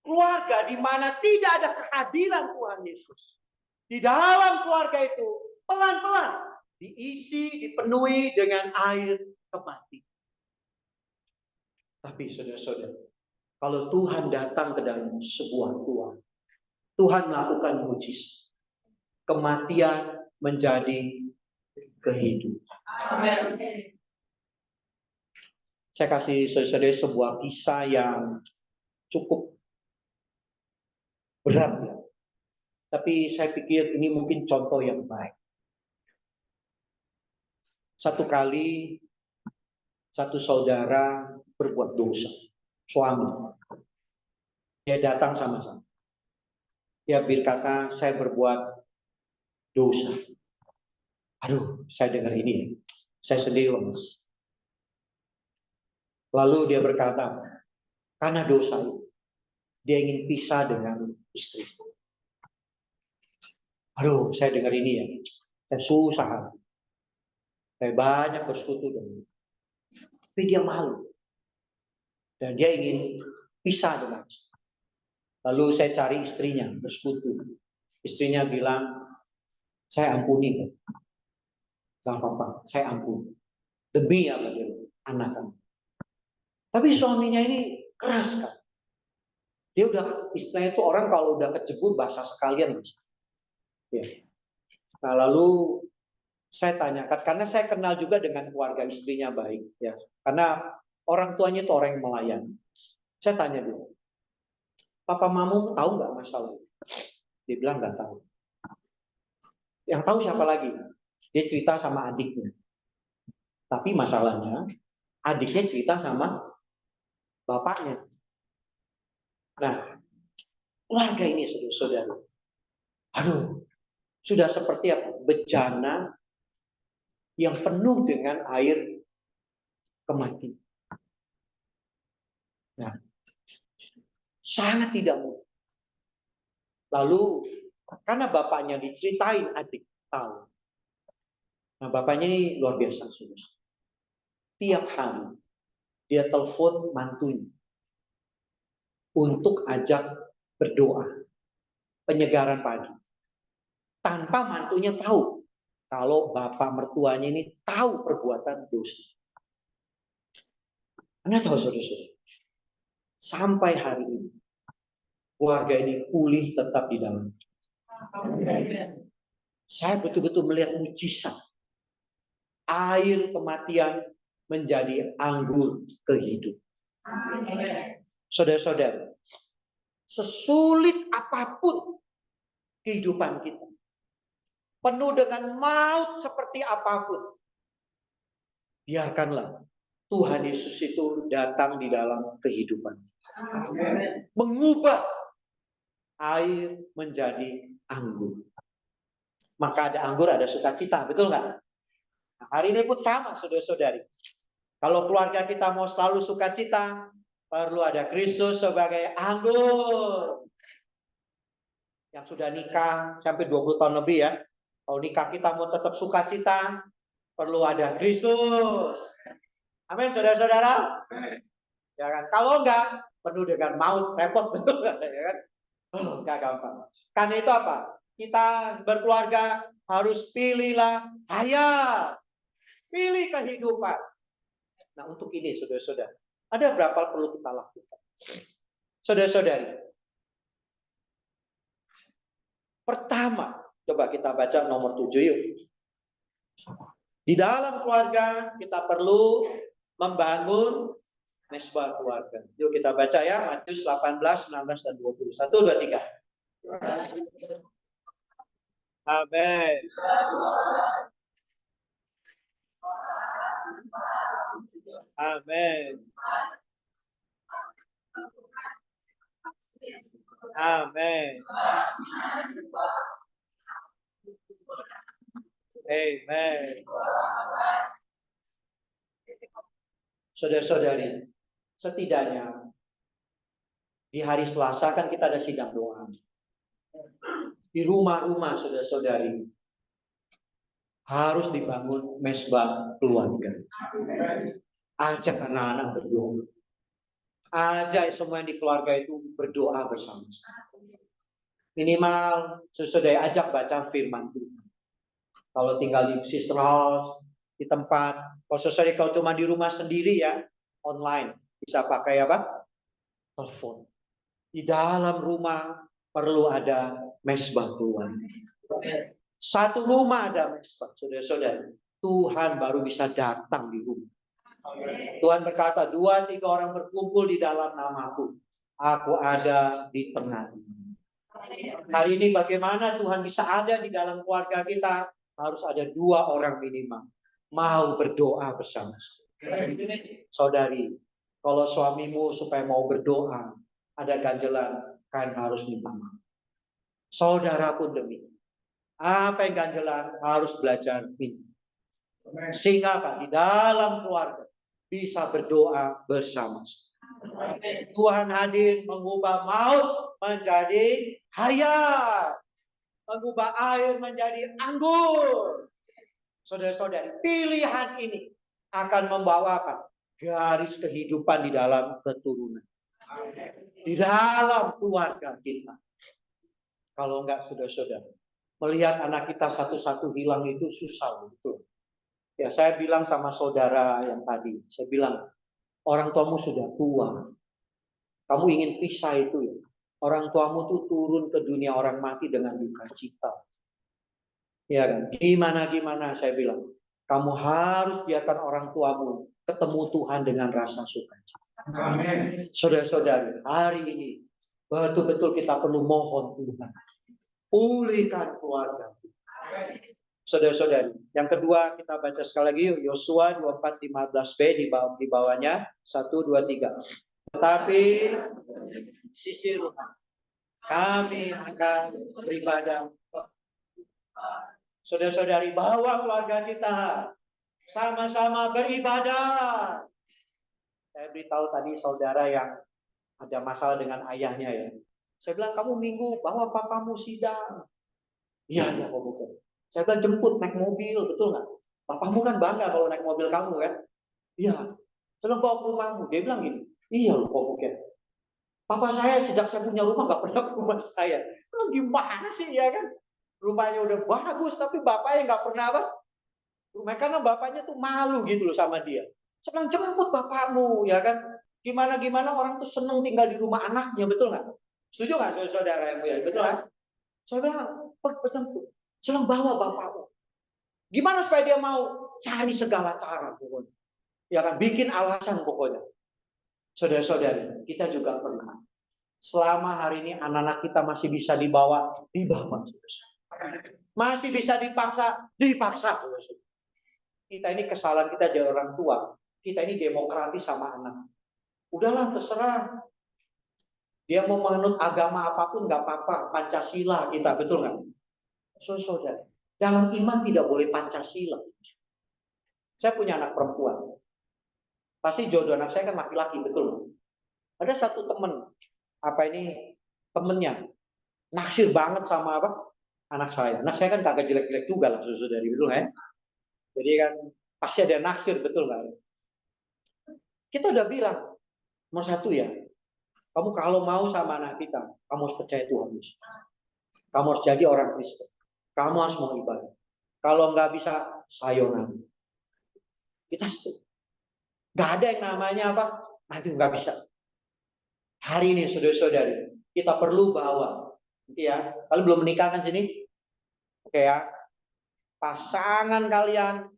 keluarga di mana tidak ada kehadiran Tuhan Yesus, di dalam keluarga itu pelan-pelan diisi, dipenuhi dengan air kematian. Tapi saudara-saudara, kalau Tuhan datang ke dalam sebuah keluarga, Tuhan melakukan mujizat. Kematian menjadi kehidupan. Amen. Saya kasih saudara sebuah kisah yang cukup berat, ya. Tapi saya pikir ini mungkin contoh yang baik. Satu kali satu saudara berbuat dosa, suami. Dia datang sama-sama. Dia berkata, saya berbuat dosa. Aduh, saya dengar ini. Saya sendiri lemes. Lalu dia berkata, karena dosa itu, dia ingin pisah dengan istri. Aduh, saya dengar ini ya. Saya susah. Saya banyak bersekutu dengan dia. Tapi dia malu. Dan dia ingin pisah dengan istri. Lalu saya cari istrinya, bersekutu. Istrinya bilang, saya ampuni. Gak apa-apa, saya ampuni. Demi apa dia? Anak kamu. Tapi suaminya ini keras kan. Dia udah, istilahnya itu orang kalau udah kecebur basah sekalian bisa. Ya. Nah lalu saya tanyakan, karena saya kenal juga dengan keluarga istrinya baik, ya. Karena orang tuanya itu orang yang melayani. Saya tanya dulu, papa mamamu tahu nggak masalah itu? Dia bilang nggak tahu. Yang tahu siapa lagi? Dia cerita sama adiknya. Tapi masalahnya, adiknya cerita sama bapaknya. Nah, keluarga ini saudara-saudara, aduh, sudah seperti apa? Bejana yang penuh dengan air kematian. Nah, sangat tidak mudah. Lalu, karena bapaknya diceritain, adik tahu. Nah, bapaknya ini luar biasa, saudara. Tiap hari dia telepon mantunya untuk ajak berdoa, penyegaran pagi. Tanpa mantunya tahu kalau bapak mertuanya ini tahu perbuatan dosa. Anda tahu saudara-saudara, sampai hari ini keluarga ini pulih tetap di dalam. Saya betul-betul melihat mujizat. Air kematian menjadi anggur kehidupan. Saudara-saudara, sesulit apapun kehidupan kita, penuh dengan maut seperti apapun, biarkanlah Tuhan Yesus itu datang di dalam kehidupan. Mengubah air menjadi anggur. Maka ada anggur, ada sukacita, betul nggak? Nah, hari ini pun sama, saudara-saudari. Kalau keluarga kita mau selalu sukacita, perlu ada Kristus sebagai anggur. Yang sudah nikah sampai 20 tahun lebih ya. Kalau nikah kita mau tetap sukacita, perlu ada Kristus. Amin, saudara-saudara. Ya kan? Kalau enggak, penuh dengan maut, repot betul ya kan? Oh, enggak gampang. Karena itu apa? Kita berkeluarga harus pilihlah hayat. Pilih kehidupan. Nah, untuk ini saudara-saudara, ada berapa perlu kita lakukan? Saudara-saudari, pertama, coba kita baca nomor 7 yuk. Di dalam keluarga kita perlu membangun mesbah keluarga. Yuk kita baca ya, Matius 18, 19, dan 20. 1, 2, 3. Amin. Amin. Amin. Amen. Saudara-saudari, setidaknya di hari Selasa kan kita ada sidang doa. Di rumah-rumah saudara-saudari harus dibangun mesbah keluarga. Ajak anak-anak berdoa. Ajak semua yang di keluarga itu berdoa bersama. Minimal saudari ajak baca firman Tuhan. Kalau tinggal di sister house, di tempat, kalau saudari kalau cuma di rumah sendiri ya, online, bisa pakai apa? Telepon. Di dalam rumah perlu ada mesbah keluarga. Satu rumah ada mesbah, saudara-saudara. Tuhan baru bisa datang di rumah. Tuhan berkata, 2-3 orang berkumpul di dalam namaku, aku ada di tengah. Hari ini bagaimana Tuhan bisa ada di dalam keluarga kita? Harus ada 2 orang minimal mau berdoa bersama. Saudari, kalau suamimu supaya mau berdoa, ada ganjelan, kan harus minta maaf. Saudara pun demikian. Apa yang ganjelan harus belajar minta. Sehingga apa? Di dalam keluarga bisa berdoa bersama. Tuhan hadir mengubah maut menjadi hayat. Mengubah air menjadi anggur. Saudara-saudari, pilihan ini akan membawa apa? Garis kehidupan di dalam keturunan. Di dalam keluarga kita. Kalau enggak, saudara-saudara, melihat anak kita satu-satu hilang itu susah betul. Ya, saya bilang sama saudara yang tadi, saya bilang, orang tuamu sudah tua. Kamu ingin pisah itu ya. Orang tuamu tuh turun ke dunia orang mati dengan duka cita. Ya kan? Gimana saya bilang, kamu harus biarkan orang tuamu ketemu Tuhan dengan rasa sukacita. Saudara-saudari, hari ini betul-betul kita perlu mohon Tuhan. Pulihkan keluarga. Saudara-saudari, yang kedua kita baca sekali lagi yuk, Yosua 24:15b di bawahnya 1, 2, 3. Tetapi sisi rumah kami akan beribadah. Saudara-saudari, bawa keluarga kita sama-sama beribadah. Saya beritahu tadi saudara yang ada masalah dengan ayahnya ya. Saya bilang, kamu minggu bawa papamu sidang. Iya, Pak Bukan. Saya bilang, jemput naik mobil, betul nggak? Papamu kan bangga kalau naik mobil kamu kan? Iya. Saya bilang, bawa ke rumahmu. Dia bilang gini, iya loh Pak Bukan. Papa saya sejak saya punya rumah nggak pernah ke rumah saya. Bilang, gimana sih ya kan? Rumahnya udah bagus, tapi bapaknya nggak pernah apa? Karena bapaknya tuh malu gitu loh sama dia. Saya bilang, jemput bapakmu, ya kan? Gimana orang tuh seneng tinggal di rumah anaknya, betul nggak? Setuju nggak saudara yang mulia? Betul kan? Saya bilang, jemput. Saya bilang, bawa bapakmu. Gimana supaya dia mau? Cari segala cara pokoknya. Ya kan? Bikin alasan pokoknya. Saudara-saudari, kita juga pernah. Selama hari ini anak-anak kita masih bisa dibawa. Masih bisa dipaksa. Kita ini kesalahan kita jadi orang tua. Kita ini demokratis sama anak. Udahlah, terserah. Dia mau menganut agama apapun nggak apa-apa. Pancasila kita, betul nggak? Saudara, dalam iman tidak boleh Pancasila. Saya punya anak perempuan. Pasti jodoh anak saya kan laki-laki, betul nggak? Ada satu teman, temennya. naksir banget sama apa? Anak saya. Anak saya kan kagak jelek-jelek juga lah, saudari, betul ya. Jadi kan pasti ada naksir, betul nggak? Kita udah bilang, nomor satu ya, kamu kalau mau sama anak kita, kamu harus percaya Tuhan Yesus. Kamu harus jadi orang Kristen. Kamu harus mau ibadah. Kalau nggak bisa, sayonara. Kita nggak ada yang namanya apa, nanti nggak bisa. Hari ini, saudara-saudari, kita perlu bawa, ya. Kalian belum menikah kan sini? Oke ya. Pasangan kalian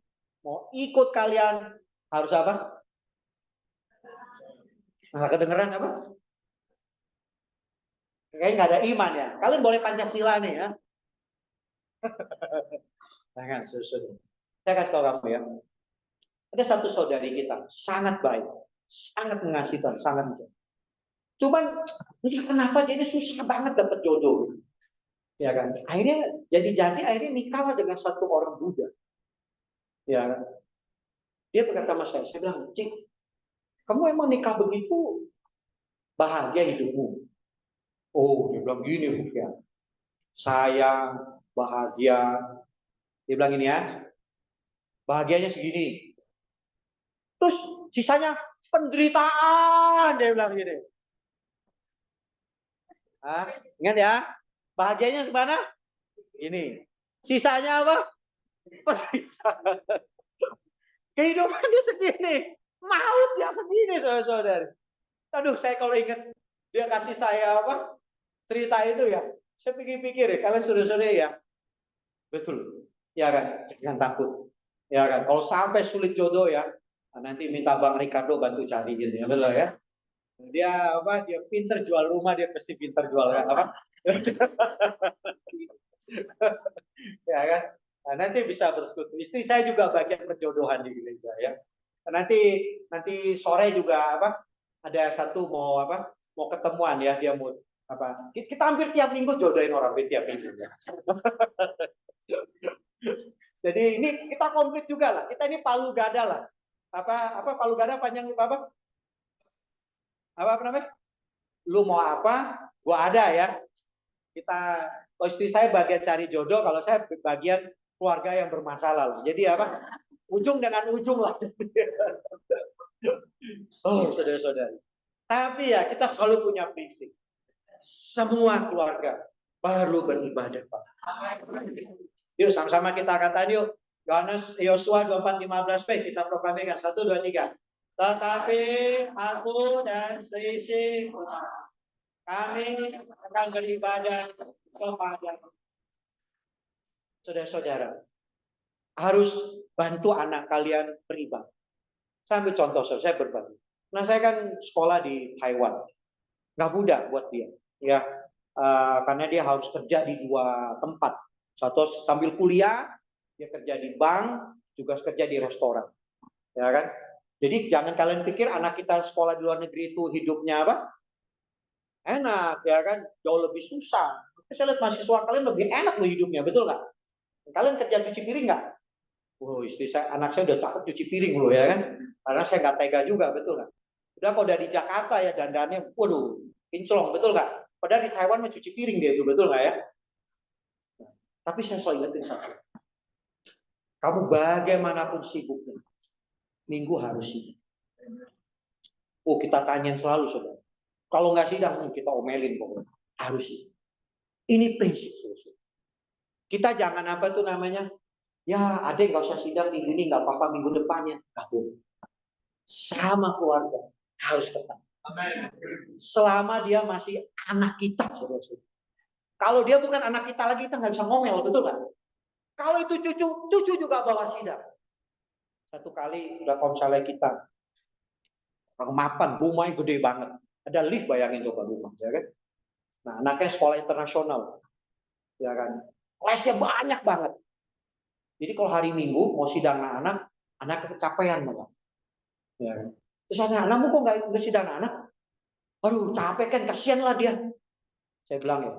mau ikut kalian harus apa? Nggak kedengeran apa? Kayaknya nggak ada iman ya. Kalian boleh Pancasila nih ya. Jangan, saudara. Saya kasih tahu kamu ya. Ada satu saudari kita, sangat baik, sangat mengasihi Tuhan, sangat menjaga. Cuman, entah kenapa dia ini susah banget dapat jodoh. Ya kan? Akhirnya, akhirnya nikah dengan satu orang Buddha. Ya kan? Dia berkata sama saya bilang, Cik, kamu emang nikah begitu bahagia hidupmu? Oh, dia bilang gini, ya. Sayang, bahagia. Dia bilang gini ya, bahagianya segini. Terus sisanya penderitaan, dia bilang gini. Nah, ingat ya, bahagianya semana? Ini. Sisanya apa? Penderitaan. Kehidupan dia segini. Maut dia segini, saudara-saudari. Aduh, saya kalau ingat dia kasih saya apa cerita itu ya, saya pikir-pikir ya, kalian saudara-saudara ya, betul, ya kan, jangan takut, ya kan. Kalau sampai sulit jodoh ya, nanti minta Bang Ricardo bantu cari gitu ya, betul ya. Dia apa? Dia pinter jual rumah, dia pasti pinter jual kan apa? Ya kan. Nah, nanti bisa bersekutu. Istri saya juga bagian perjodohan di gereja ya. Nanti sore juga apa? Ada satu mau apa? Mau ketemuan ya, dia mau apa? Kita hampir tiap minggu jodohin orang tiap minggu ya. Jadi ini kita komplit juga lah. Kita ini palu gada lah. Apa palu gada panjang apa? Apa namanya? Lu mau apa? Gua ada ya. Kita, oh istri saya bagian cari jodoh, kalau saya bagian keluarga yang bermasalah lah. Jadi apa? Ujung dengan ujung lah. Oh, saudara-saudari. Tapi ya kita selalu punya prinsip. Semua keluarga perlu beribadah, Pak. Yuk sama-sama kita katakan yuk. Yosua 24:15b kita proklamirkan 1, 2, 3. Tetapi aku dan seisi kami akan beribadah kepada saudara-saudara. Harus bantu anak kalian beribadah. Saya ambil contoh, saya berbagi. Nah, saya kan sekolah di Taiwan. Nggak mudah buat dia. Ya, karena dia harus kerja di 2 tempat. Satu sambil kuliah, dia kerja di bank, juga kerja di restoran. Ya kan? Jadi jangan kalian pikir anak kita sekolah di luar negeri itu hidupnya apa? Enak, ya kan? Jauh lebih susah. Saya lihat mahasiswa kalian lebih enak loh hidupnya, betul nggak? Kalian kerja cuci piring nggak? Oh, istri saya, anak saya udah takut cuci piring loh ya kan? Karena saya nggak tega juga, betul nggak? Udah kalau dari Jakarta ya dandannya, waduh, kinclong, betul nggak? Padahal di Taiwan mah cuci piring dia itu, betul nggak ya? Tapi saya selalu ingetin satu, kamu bagaimanapun sibuknya, minggu harus sibuk. Oh, kita tanyain selalu, saudara. Kalau nggak sidang, kita omelin pokoknya. Harus sibuk. Ini prinsip, saudara. Kita jangan apa tuh namanya, ya adek nggak usah sidang minggu ini, nggak apa-apa minggu depannya. Nggak boleh. Sama keluarga harus tetap. Selama dia masih anak kita, saudara-saudara. Kalau dia bukan anak kita lagi, kita nggak bisa ngomel, betul nggak? Kalau itu cucu juga bawa sidang. Satu kali udah konselnya kita, mapan, rumahnya gede banget. Ada lift, bayangin coba rumah, ya kan? Nah, anaknya sekolah internasional, ya kan? Kelasnya banyak banget. Jadi kalau hari Minggu mau sidang anak, anaknya kecapean malah. Ya kan? Terus anakmu kok nggak sidang anak? Aduh, capek kan, kasihan lah dia. Saya bilang ya,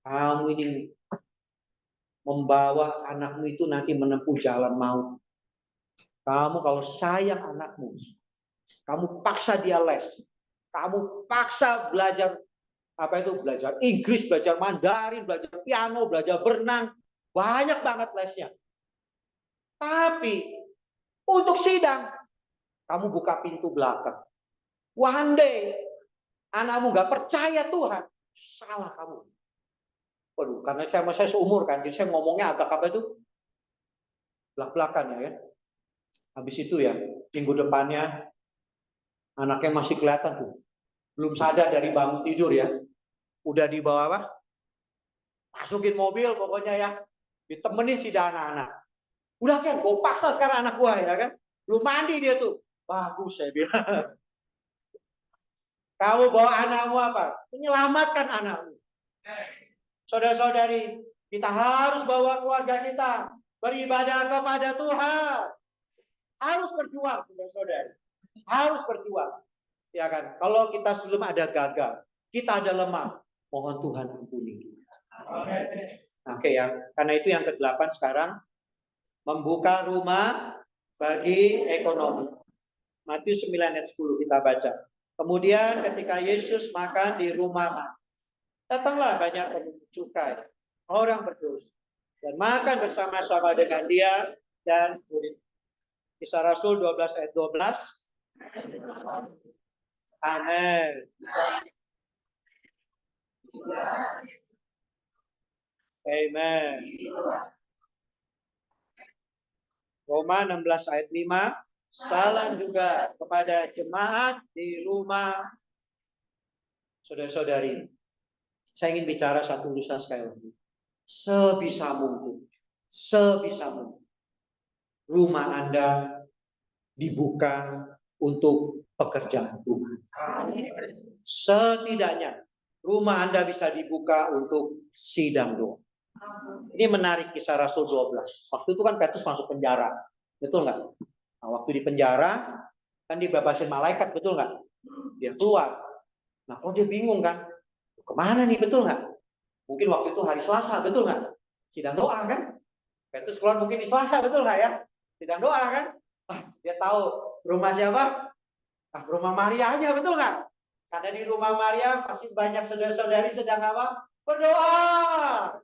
kamu ini membawa anakmu itu nanti menempuh jalan maut. Kamu kalau sayang anakmu, kamu paksa dia les, kamu paksa belajar Apa itu? Belajar Inggris, belajar Mandarin, belajar piano, belajar berenang. Banyak banget lesnya. Tapi untuk sidang, kamu buka pintu belakang. One day, anakmu nggak percaya Tuhan, salah kamu. Waduh, karena saya seumur kan, jadi saya ngomongnya agak apa itu? Belak-belakan ya. Habis itu ya, minggu depannya anaknya masih kelihatan tuh. Belum sadar dari bangun tidur ya. Udah dibawa apa? Masukin mobil pokoknya ya. Ditemenin si anak-anak. Udah kan, gue paksa sekarang anak gue ya kan. Belum mandi dia tuh. Bagus saya bilang. Kamu bawa anakmu apa? Menyelamatkan anakmu. Saudara-saudari, kita harus bawa keluarga kita beribadah kepada Tuhan. Harus berjuang, saudara-saudari. Harus berjuang. Ya kan? Kalau kita sebelum ada gagal, kita ada lemah, mohon Tuhan ampuni kita. Oke ya. Karena itu yang ke-8 sekarang, membuka rumah bagi ekonomi. Matius 9 ayat 10 kita baca. Kemudian ketika Yesus makan di rumah, datanglah banyak pemungut cukai, orang berdosa, dan makan bersama-sama dengan dia dan murid. Kisah Rasul 12 ayat 12. Amin. Amen. Roma 16 ayat 5. Salam juga kepada jemaat di rumah. Saudara-saudari, saya ingin bicara satu urusan sekali lagi. Sebisa mungkin, rumah Anda dibuka untuk pekerjaan Tuhan. Setidaknya rumah Anda bisa dibuka untuk sidang doa. Ini menarik kisah Rasul 12. Waktu itu kan Petrus masuk penjara. Betul nggak? Nah, waktu di penjara, kan dibebasin malaikat, betul nggak? Dia keluar. Nah, kok dia bingung kan? Kemana nih, betul nggak? Mungkin waktu itu hari Selasa, betul nggak? Sidang doa kan? Petrus keluar mungkin di Selasa, betul nggak ya? Sidang doa kan? Dia tahu rumah siapa? Rumah Maria aja, betul nggak? Karena di rumah Maria pasti banyak saudara-saudari sedang apa? Berdoa.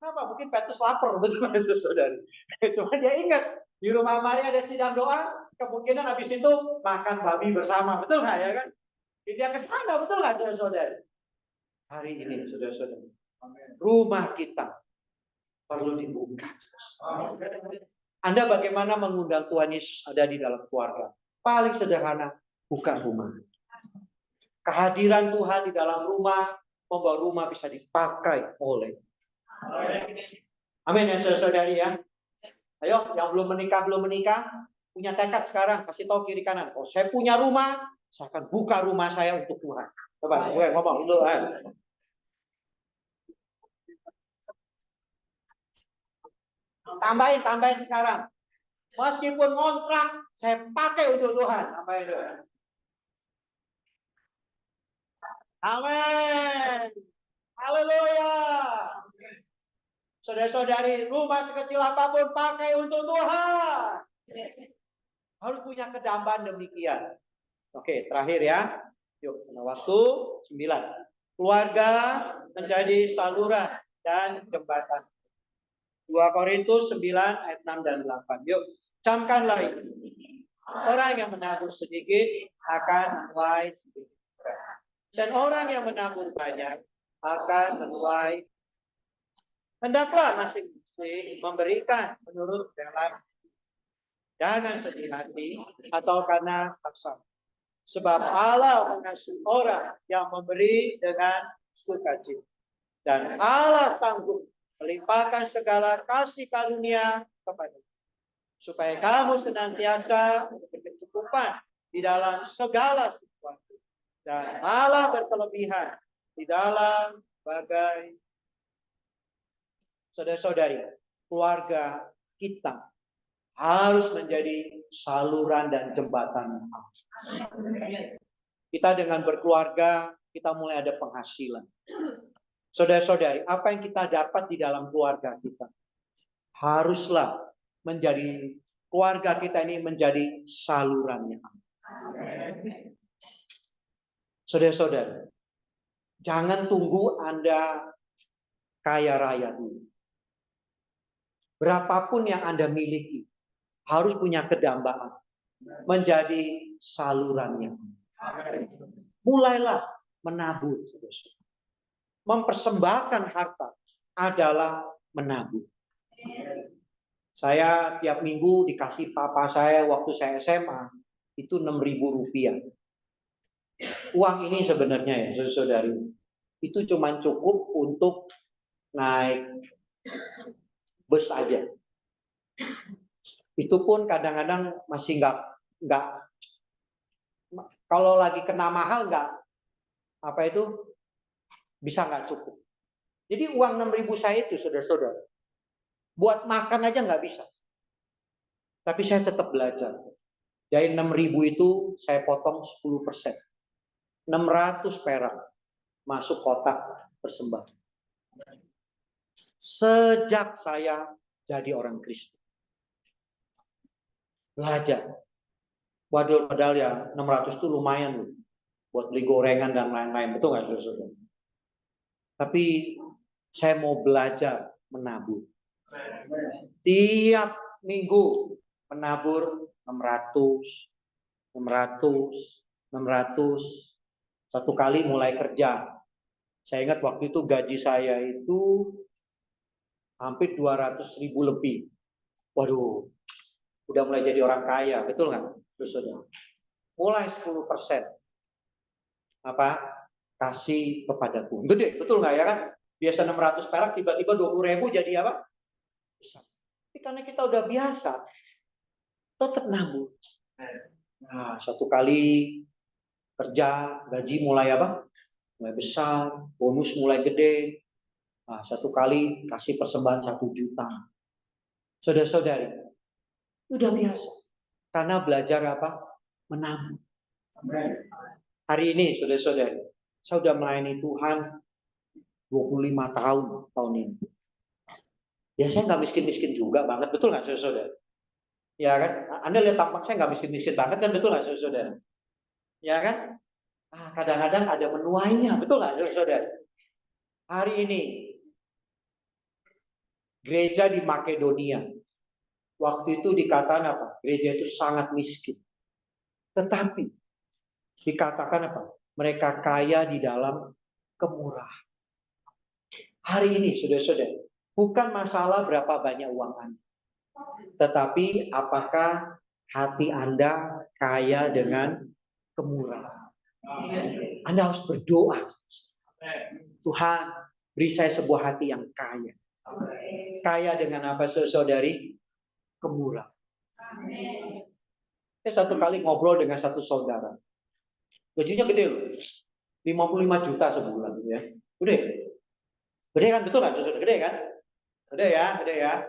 Kenapa? Mungkin Petrus lapar, betul nggak saudari? Cuma dia ingat di rumah Maria ada sidang doa, kemungkinan habis itu makan babi bersama, betul nggak ya kan? Jadi dia ke sana, betul nggak saudara-saudari? Hari ini saudara-saudari, rumah kita perlu dibuka. Anda bagaimana mengundang Tuhan Yesus ada di dalam keluarga? Paling sederhana, buka rumah. Kehadiran Tuhan di dalam rumah membawa rumah bisa dipakai oleh. Amin ya saudara-saudari ya. Ayo yang belum menikah punya tekad sekarang, kasih tahu kiri kanan. Oh, saya punya rumah, saya akan buka rumah saya untuk Tuhan. Coba gue ngomong dulu. Tambahin sekarang. Meskipun kontrak, saya pakai untuk Tuhan. Tambahin dulu. Amin. Haleluya. Saudara-saudari, rumah sekecil apapun pakai untuk Tuhan. Harus punya kedambahan demikian. Oke, terakhir ya. Yuk, waktu 9. Keluarga menjadi saluran dan jembatan. 2 Korintus 9 ayat 6 dan 8. Yuk, camkanlah ini. Orang yang menabur sedikit akan menuai sedikit. Dan orang yang menabur banyak akan menuai. Hendaklah masing-masing memberikan menurut rela. Jangan sedih hati atau karena paksa. Sebab Allah mengasihi orang yang memberi dengan sukacita. Dan Allah sanggup melimpahkan segala kasih karunia kepada, supaya kamu senantiasa berkecukupan di dalam segala sesuatu, dan malah berkelebihan di dalam bagai. Saudara-saudari, keluarga kita harus menjadi saluran dan jembatan. Kita dengan berkeluarga, kita mulai ada penghasilan. Saudara-saudari, apa yang kita dapat di dalam keluarga kita haruslah menjadi, keluarga kita ini menjadi salurannya. Saudara-saudari, Jangan tunggu Anda kaya raya dulu. Berapapun yang Anda miliki, harus punya kedambaan. Menjadi salurannya. Mulailah menabur. Mempersembahkan harta adalah menabur. Saya tiap minggu dikasih papa saya waktu saya SMA itu 6.000 rupiah. Uang ini sebenarnya ya saudari, itu cuma cukup untuk naik bus aja. Itu pun kadang-kadang masih nggak kalau lagi kena mahal nggak apa itu bisa nggak cukup. Jadi uang 6.000 saya itu saudara-saudara buat makan aja nggak bisa. Tapi saya tetap belajar. Dari 6.000 itu saya potong 10%. 600 perak masuk kotak persembahan. Sejak saya jadi orang Kristen. Belajar. Waduh, padahal ya 600 itu lumayan loh. Buat beli gorengan dan lain-lain. Betul nggak saudara? Tapi saya mau belajar menabur. Tiap minggu menabur 600, 600. Satu kali mulai kerja. Saya ingat waktu itu gaji saya itu hampir 200.000 lebih. Waduh, udah mulai jadi orang kaya, betul nggak? Saudara. Mulai 10% kasih kepada Tuhan. Gede, betul nggak ya kan? Biasa 600 perak, tiba-tiba 20.000 jadi apa? Besar. Tapi karena kita udah biasa, tetap nabung. Nah, satu kali kerja, gaji mulai apa? Mulai besar, bonus mulai gede. Nah, satu kali kasih persembahan 1 juta. Saudara-saudari, udah biasa. Karena belajar apa? Menabung. Hari ini, saudara-saudari, saya sudah melayani Tuhan 25 tahun ini. Ya saya nggak miskin-miskin juga banget, betul nggak saudara-saudara? Ya kan? Anda lihat tampak saya nggak miskin-miskin banget kan, betul nggak saudara-saudara? Ya kan? Kadang-kadang ada menuainya, betul nggak saudara-saudara? Hari ini gereja di Makedonia, waktu itu dikatakan apa? Gereja itu sangat miskin. Tetapi dikatakan apa? Mereka kaya di dalam kemurahan. Hari ini, saudara-saudara, bukan masalah berapa banyak uang Anda, tetapi apakah hati Anda kaya dengan kemurahan. Anda harus berdoa. Tuhan, beri saya sebuah hati yang kaya. Kaya dengan apa, saudari? Kemurahan. Saya satu kali ngobrol dengan satu saudara. Gajinya gede loh. 55 juta sebulan ya. Gede. Gede kan, betul kan? Gede kan? Gede ya.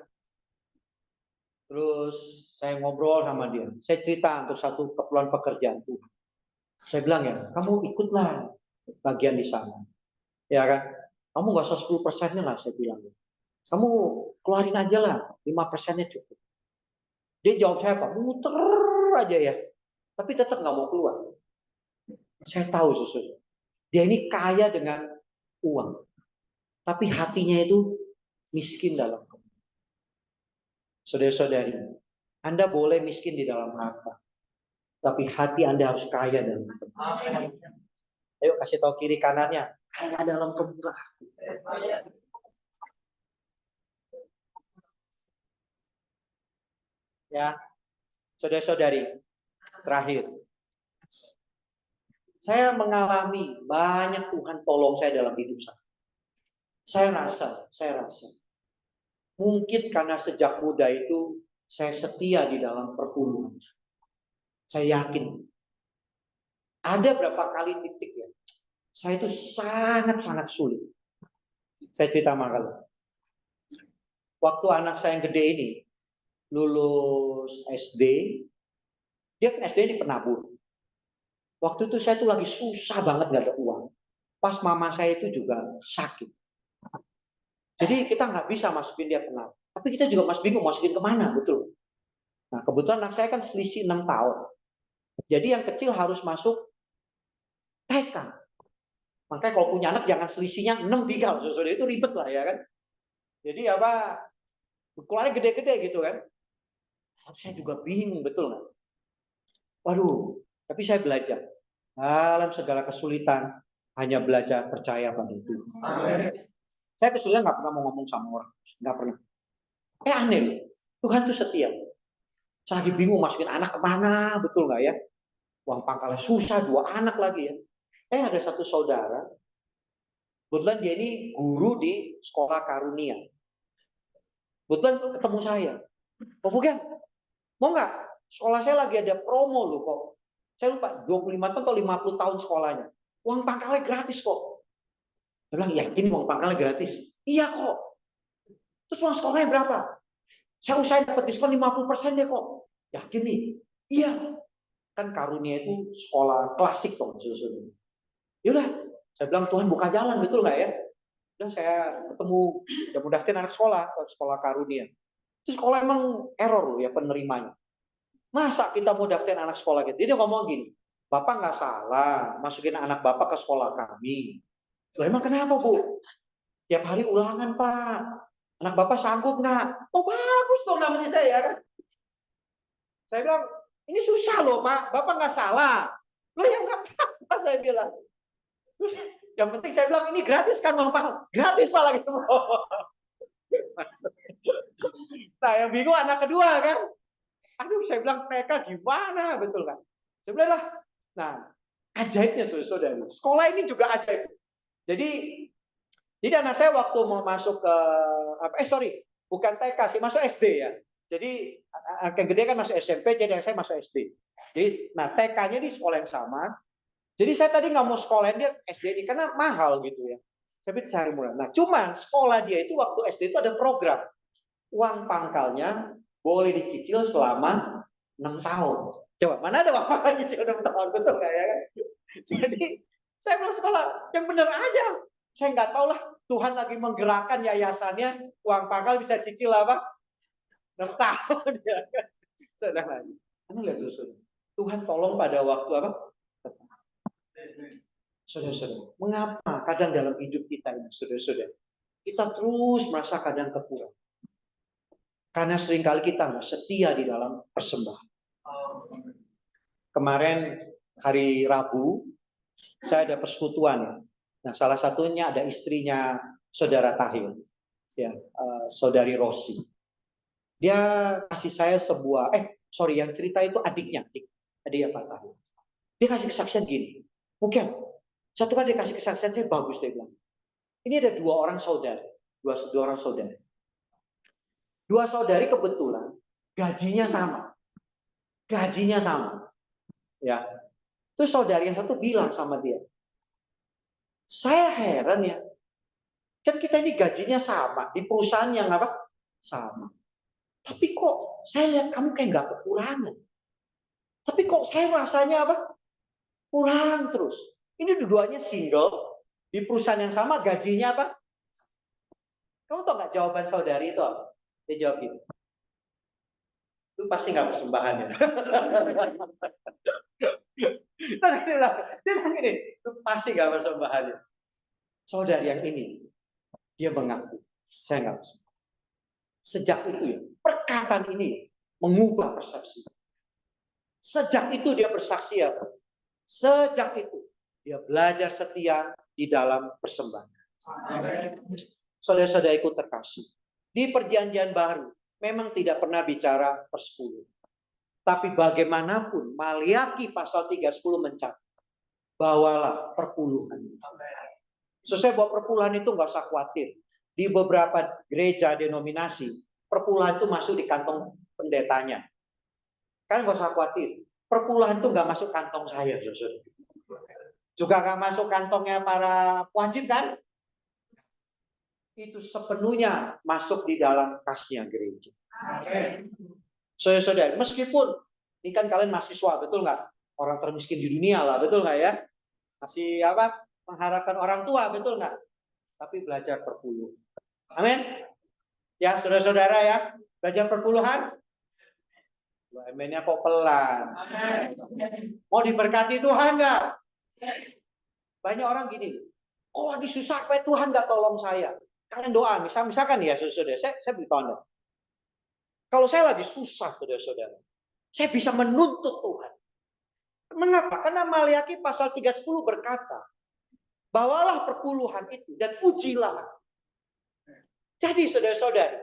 Terus saya ngobrol sama dia. Saya cerita untuk satu keperluan pekerjaan Tuhan. Saya bilang ya, kamu ikutlah bagian di sana. Ya kan? Kamu gak usah 10%-nya lah, saya bilang. Kamu keluarin aja lah, 5%-nya cukup. Dia jawab saya apa? Muter aja ya. Tapi tetap gak mau keluar. Saya tahu sesungguhnya. Dia ini kaya dengan uang. Tapi hatinya itu miskin dalam kemuliaan. Saudara-saudari, Anda boleh miskin di dalam harta. Tapi hati Anda harus kaya dalam kemuliaan. Ayo kasih tahu kiri kanannya. Kaya dalam kemurahan. Ya, saudara-saudari, terakhir. Saya mengalami banyak Tuhan tolong saya dalam hidup saya. Saya rasa. Mungkin karena sejak muda itu saya setia di dalam perpuluhan. Saya yakin. Ada berapa kali titik ya. Saya itu sangat-sangat sulit. Saya cerita sama kalian. Waktu anak saya yang gede ini lulus SD, dia kan SD di penabur. Waktu itu saya tuh lagi susah banget gak ada uang. Pas mama saya itu juga sakit. Jadi kita nggak bisa masukin dia penabur. Tapi kita juga masih bingung masukin kemana, betul. Nah kebetulan anak saya kan selisih 6 tahun. Jadi yang kecil harus masuk TK. Makanya kalau punya anak jangan selisihnya 6 tinggal, saudara, itu ribet lah ya kan. Jadi apa, keluarnya gede-gede gitu kan. Saya juga bingung, betul nggak? Waduh, tapi saya belajar. Dalam segala kesulitan, hanya belajar percaya pada Tuhan. Saya kesulitan nggak pernah mau ngomong sama orang. Nggak pernah. Aneh loh. Tuhan tuh setia. Saya lagi bingung masukin anak kemana, betul nggak ya? Uang pangkalnya susah, 2 anak lagi ya. Ada satu saudara, kebetulan dia ini guru di sekolah karunia. Kebetulan ketemu saya. Pak Fugen, mau nggak? Sekolah saya lagi ada promo loh kok. Saya lupa, 25 tahun atau 50 tahun sekolahnya. Uang pangkalnya gratis kok. Saya bilang, yakin uang pangkalnya gratis? Iya kok. Terus uang sekolahnya berapa? Saya usahain dapat diskon 50% deh kok. Yakin nih? Iya. Kan karunia itu sekolah klasik kok. Yaudah, saya bilang Tuhan buka jalan, betul nggak ya? Dan saya ketemu, udah mau daftarin anak sekolah karunia. Itu sekolah emang error loh ya penerimanya. Masa kita mau daftarin anak sekolah gitu? Dia ngomong gini, Bapak nggak salah masukin anak Bapak ke sekolah kami. Loh, emang kenapa Bu? Tiap hari ulangan Pak. Anak Bapak sanggup nggak? Oh bagus dong namanya saya. Saya bilang, ini susah loh Pak, Bapak nggak salah. Loh ya nggak apa-apa saya bilang. Terus yang penting saya bilang, ini gratis kan Bapak? Gratis Pak lagi. Nah yang bingung anak kedua kan. Aduh saya bilang TK gimana, betul kan? Saya bilang lah, nah ajaibnya saudara, sekolah ini juga ajaib. Jadi anak saya waktu mau masuk ke bukan TK sih, masuk SD ya. Jadi anak yang gede kan masuk SMP, jadi anak saya masuk SD. Jadi, nah TK-nya di sekolah yang sama. Jadi saya tadi nggak mau sekolahin dia SD ini karena mahal gitu ya. Saya cari murah. Nah, cuman sekolah dia itu waktu SD itu ada program uang pangkalnya boleh dicicil selama 6 tahun. Coba, mana ada uang pangkal cicil 6 tahun, betul nggak ya? Jadi saya bilang sekolah yang benar aja. Saya nggak tahu lah, Tuhan lagi menggerakkan yayasannya, uang pangkal bisa cicil apa? 6 tahun ya. Sudah lagi. Anda lihat susun. Tuhan tolong pada waktu apa? Saudara-saudara, mengapa kadang dalam hidup kita ini, saudara-saudara, kita terus merasa kadang kekurangan? Karena seringkali kita nggak setia di dalam persembahan. Kemarin hari Rabu, saya ada persekutuan. Nah, salah satunya ada istrinya saudara Tahil, ya, saudari Rosi. Dia kasih saya sebuah, yang cerita itu adiknya Pak Tahil. Dia kasih kesaksian gini, mungkin satu kali dia kasih kesaksian saya bagus, dia bilang. Ini ada 2 orang saudari, dua orang saudari. 2 saudari kebetulan gajinya sama. Gajinya sama. Ya. Terus saudari yang satu bilang sama dia, saya heran ya, kan kita ini gajinya sama, di perusahaan yang apa? Sama. Tapi kok saya lihat kamu kayak nggak kekurangan. Tapi kok saya rasanya apa? Kurang terus. Ini dua-duanya single, di perusahaan yang sama gajinya apa? Kamu tahu nggak jawaban saudari itu? Dia jawab gitu. Lu pasti nggak persembahan ya. Dia bilang gini, lu pasti nggak persembahan ya. Saudari yang ini, dia mengaku, saya nggak persembahan. Sejak itu ya, perkataan ini mengubah persepsi. Sejak itu dia bersaksi apa? Sejak itu dia belajar setia di dalam persembahan. Saudara-saudara ikut terkasih. Di perjanjian baru memang tidak pernah bicara persepuluhan. Tapi bagaimanapun Maliaki pasal 3:10 mencatat, bawalah perpuluhan. Sesuai bahwa perpuluhan itu nggak usah khawatir. Di beberapa gereja denominasi, perpuluhan itu masuk di kantong pendetanya. Kan nggak usah khawatir. Perpuluhan itu nggak masuk kantong saya, saudara. Juga nggak masuk kantongnya para wajib kan? Itu sepenuhnya masuk di dalam kasnya gereja. Saudara-saudara, meskipun ini kan kalian mahasiswa, betul nggak? Orang termiskin di dunia lah, betul nggak ya? Masih apa? Mengharapkan orang tua, betul nggak? Tapi belajar perpuluhan. Amin. Ya, saudara-saudara ya, belajar perpuluhan. Aminnya kok pelan. Mau diberkati Tuhan nggak? Banyak orang gini, Oh lagi susah, kayak Tuhan nggak tolong saya. Kalian doa, misalkan ya saudara, saya beritahu Anda. Kalau saya lagi susah, saudara-saudara, saya bisa menuntut Tuhan. Mengapa? Karena Maliaki pasal 3:10 berkata, bawalah perpuluhan itu dan ujilah. Jadi saudara-saudara,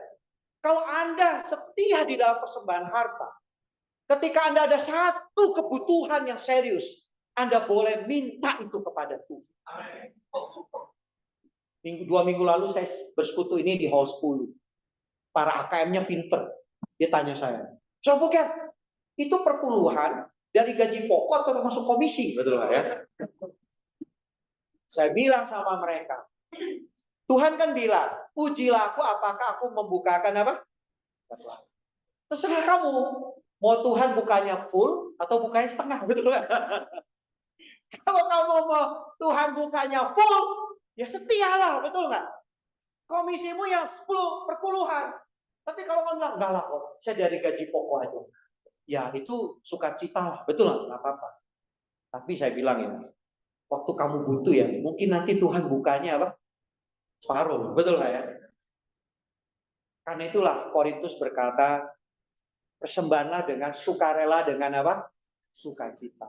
kalau Anda setia di dalam persembahan harta, ketika Anda ada satu kebutuhan yang serius, Anda boleh minta itu kepada Tuhan. Dua minggu lalu saya bersekutu ini di hall 10. Para AKM-nya pinter. Dia tanya saya, Sopo Ken, itu perpuluhan dari gaji pokok atau termasuk komisi? Betul nggak ya? Saya bilang sama mereka, Tuhan kan bilang, ujilah aku apakah aku membukakan apa? Terserah kamu, mau Tuhan bukanya full atau bukanya setengah, betul nggak? Kalau kamu mau Tuhan bukanya full, ya setialah, betul nggak? Komisimu yang 10 perpuluhan. Tapi kalau kamu bilang, enggak lah kok, saya dari gaji pokok aja. Ya itu sukacita lah, betul nggak apa-apa. Tapi saya bilang ya, waktu kamu butuh ya, mungkin nanti Tuhan bukanya apa? Separuh, betul nggak ya? Karena itulah Korintus berkata, persembahanlah dengan sukarela dengan apa? Sukacita.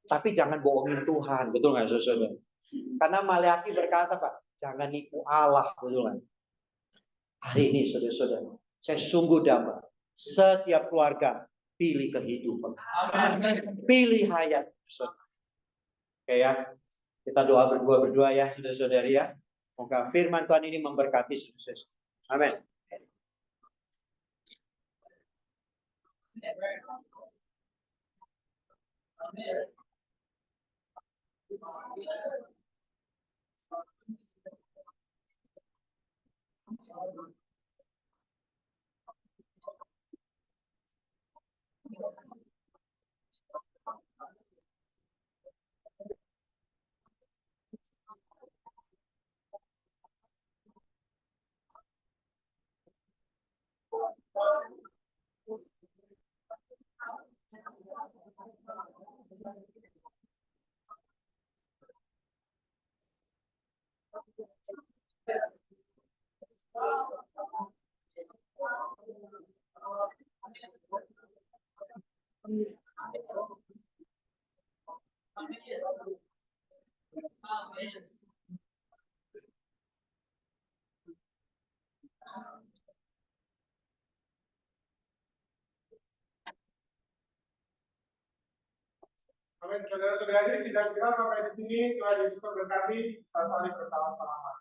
Tapi jangan bohongin Tuhan, betul nggak saudara? Karena Maliaki berkata, Pak, jangan nipu Allah, betul nggak? Hari ini saudara-saudara, saya sungguh damai. Setiap keluarga pilih kehidupan, pilih hayat. Oke ya, kita doa berdua ya, saudara-saudari ya. Semoga firman Tuhan ini memberkati sukses. Amin. Amin. Saudara-saudari, sidang kita sampai di sini. Tuhan Yesus memberkati. Satu hari bertahan selamat.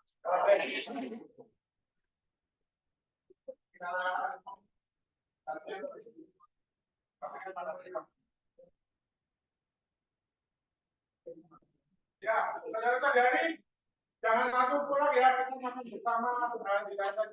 Ya, saudara-saudari, jangan langsung pulang ya. Kita masih bersama Tuhan di atas.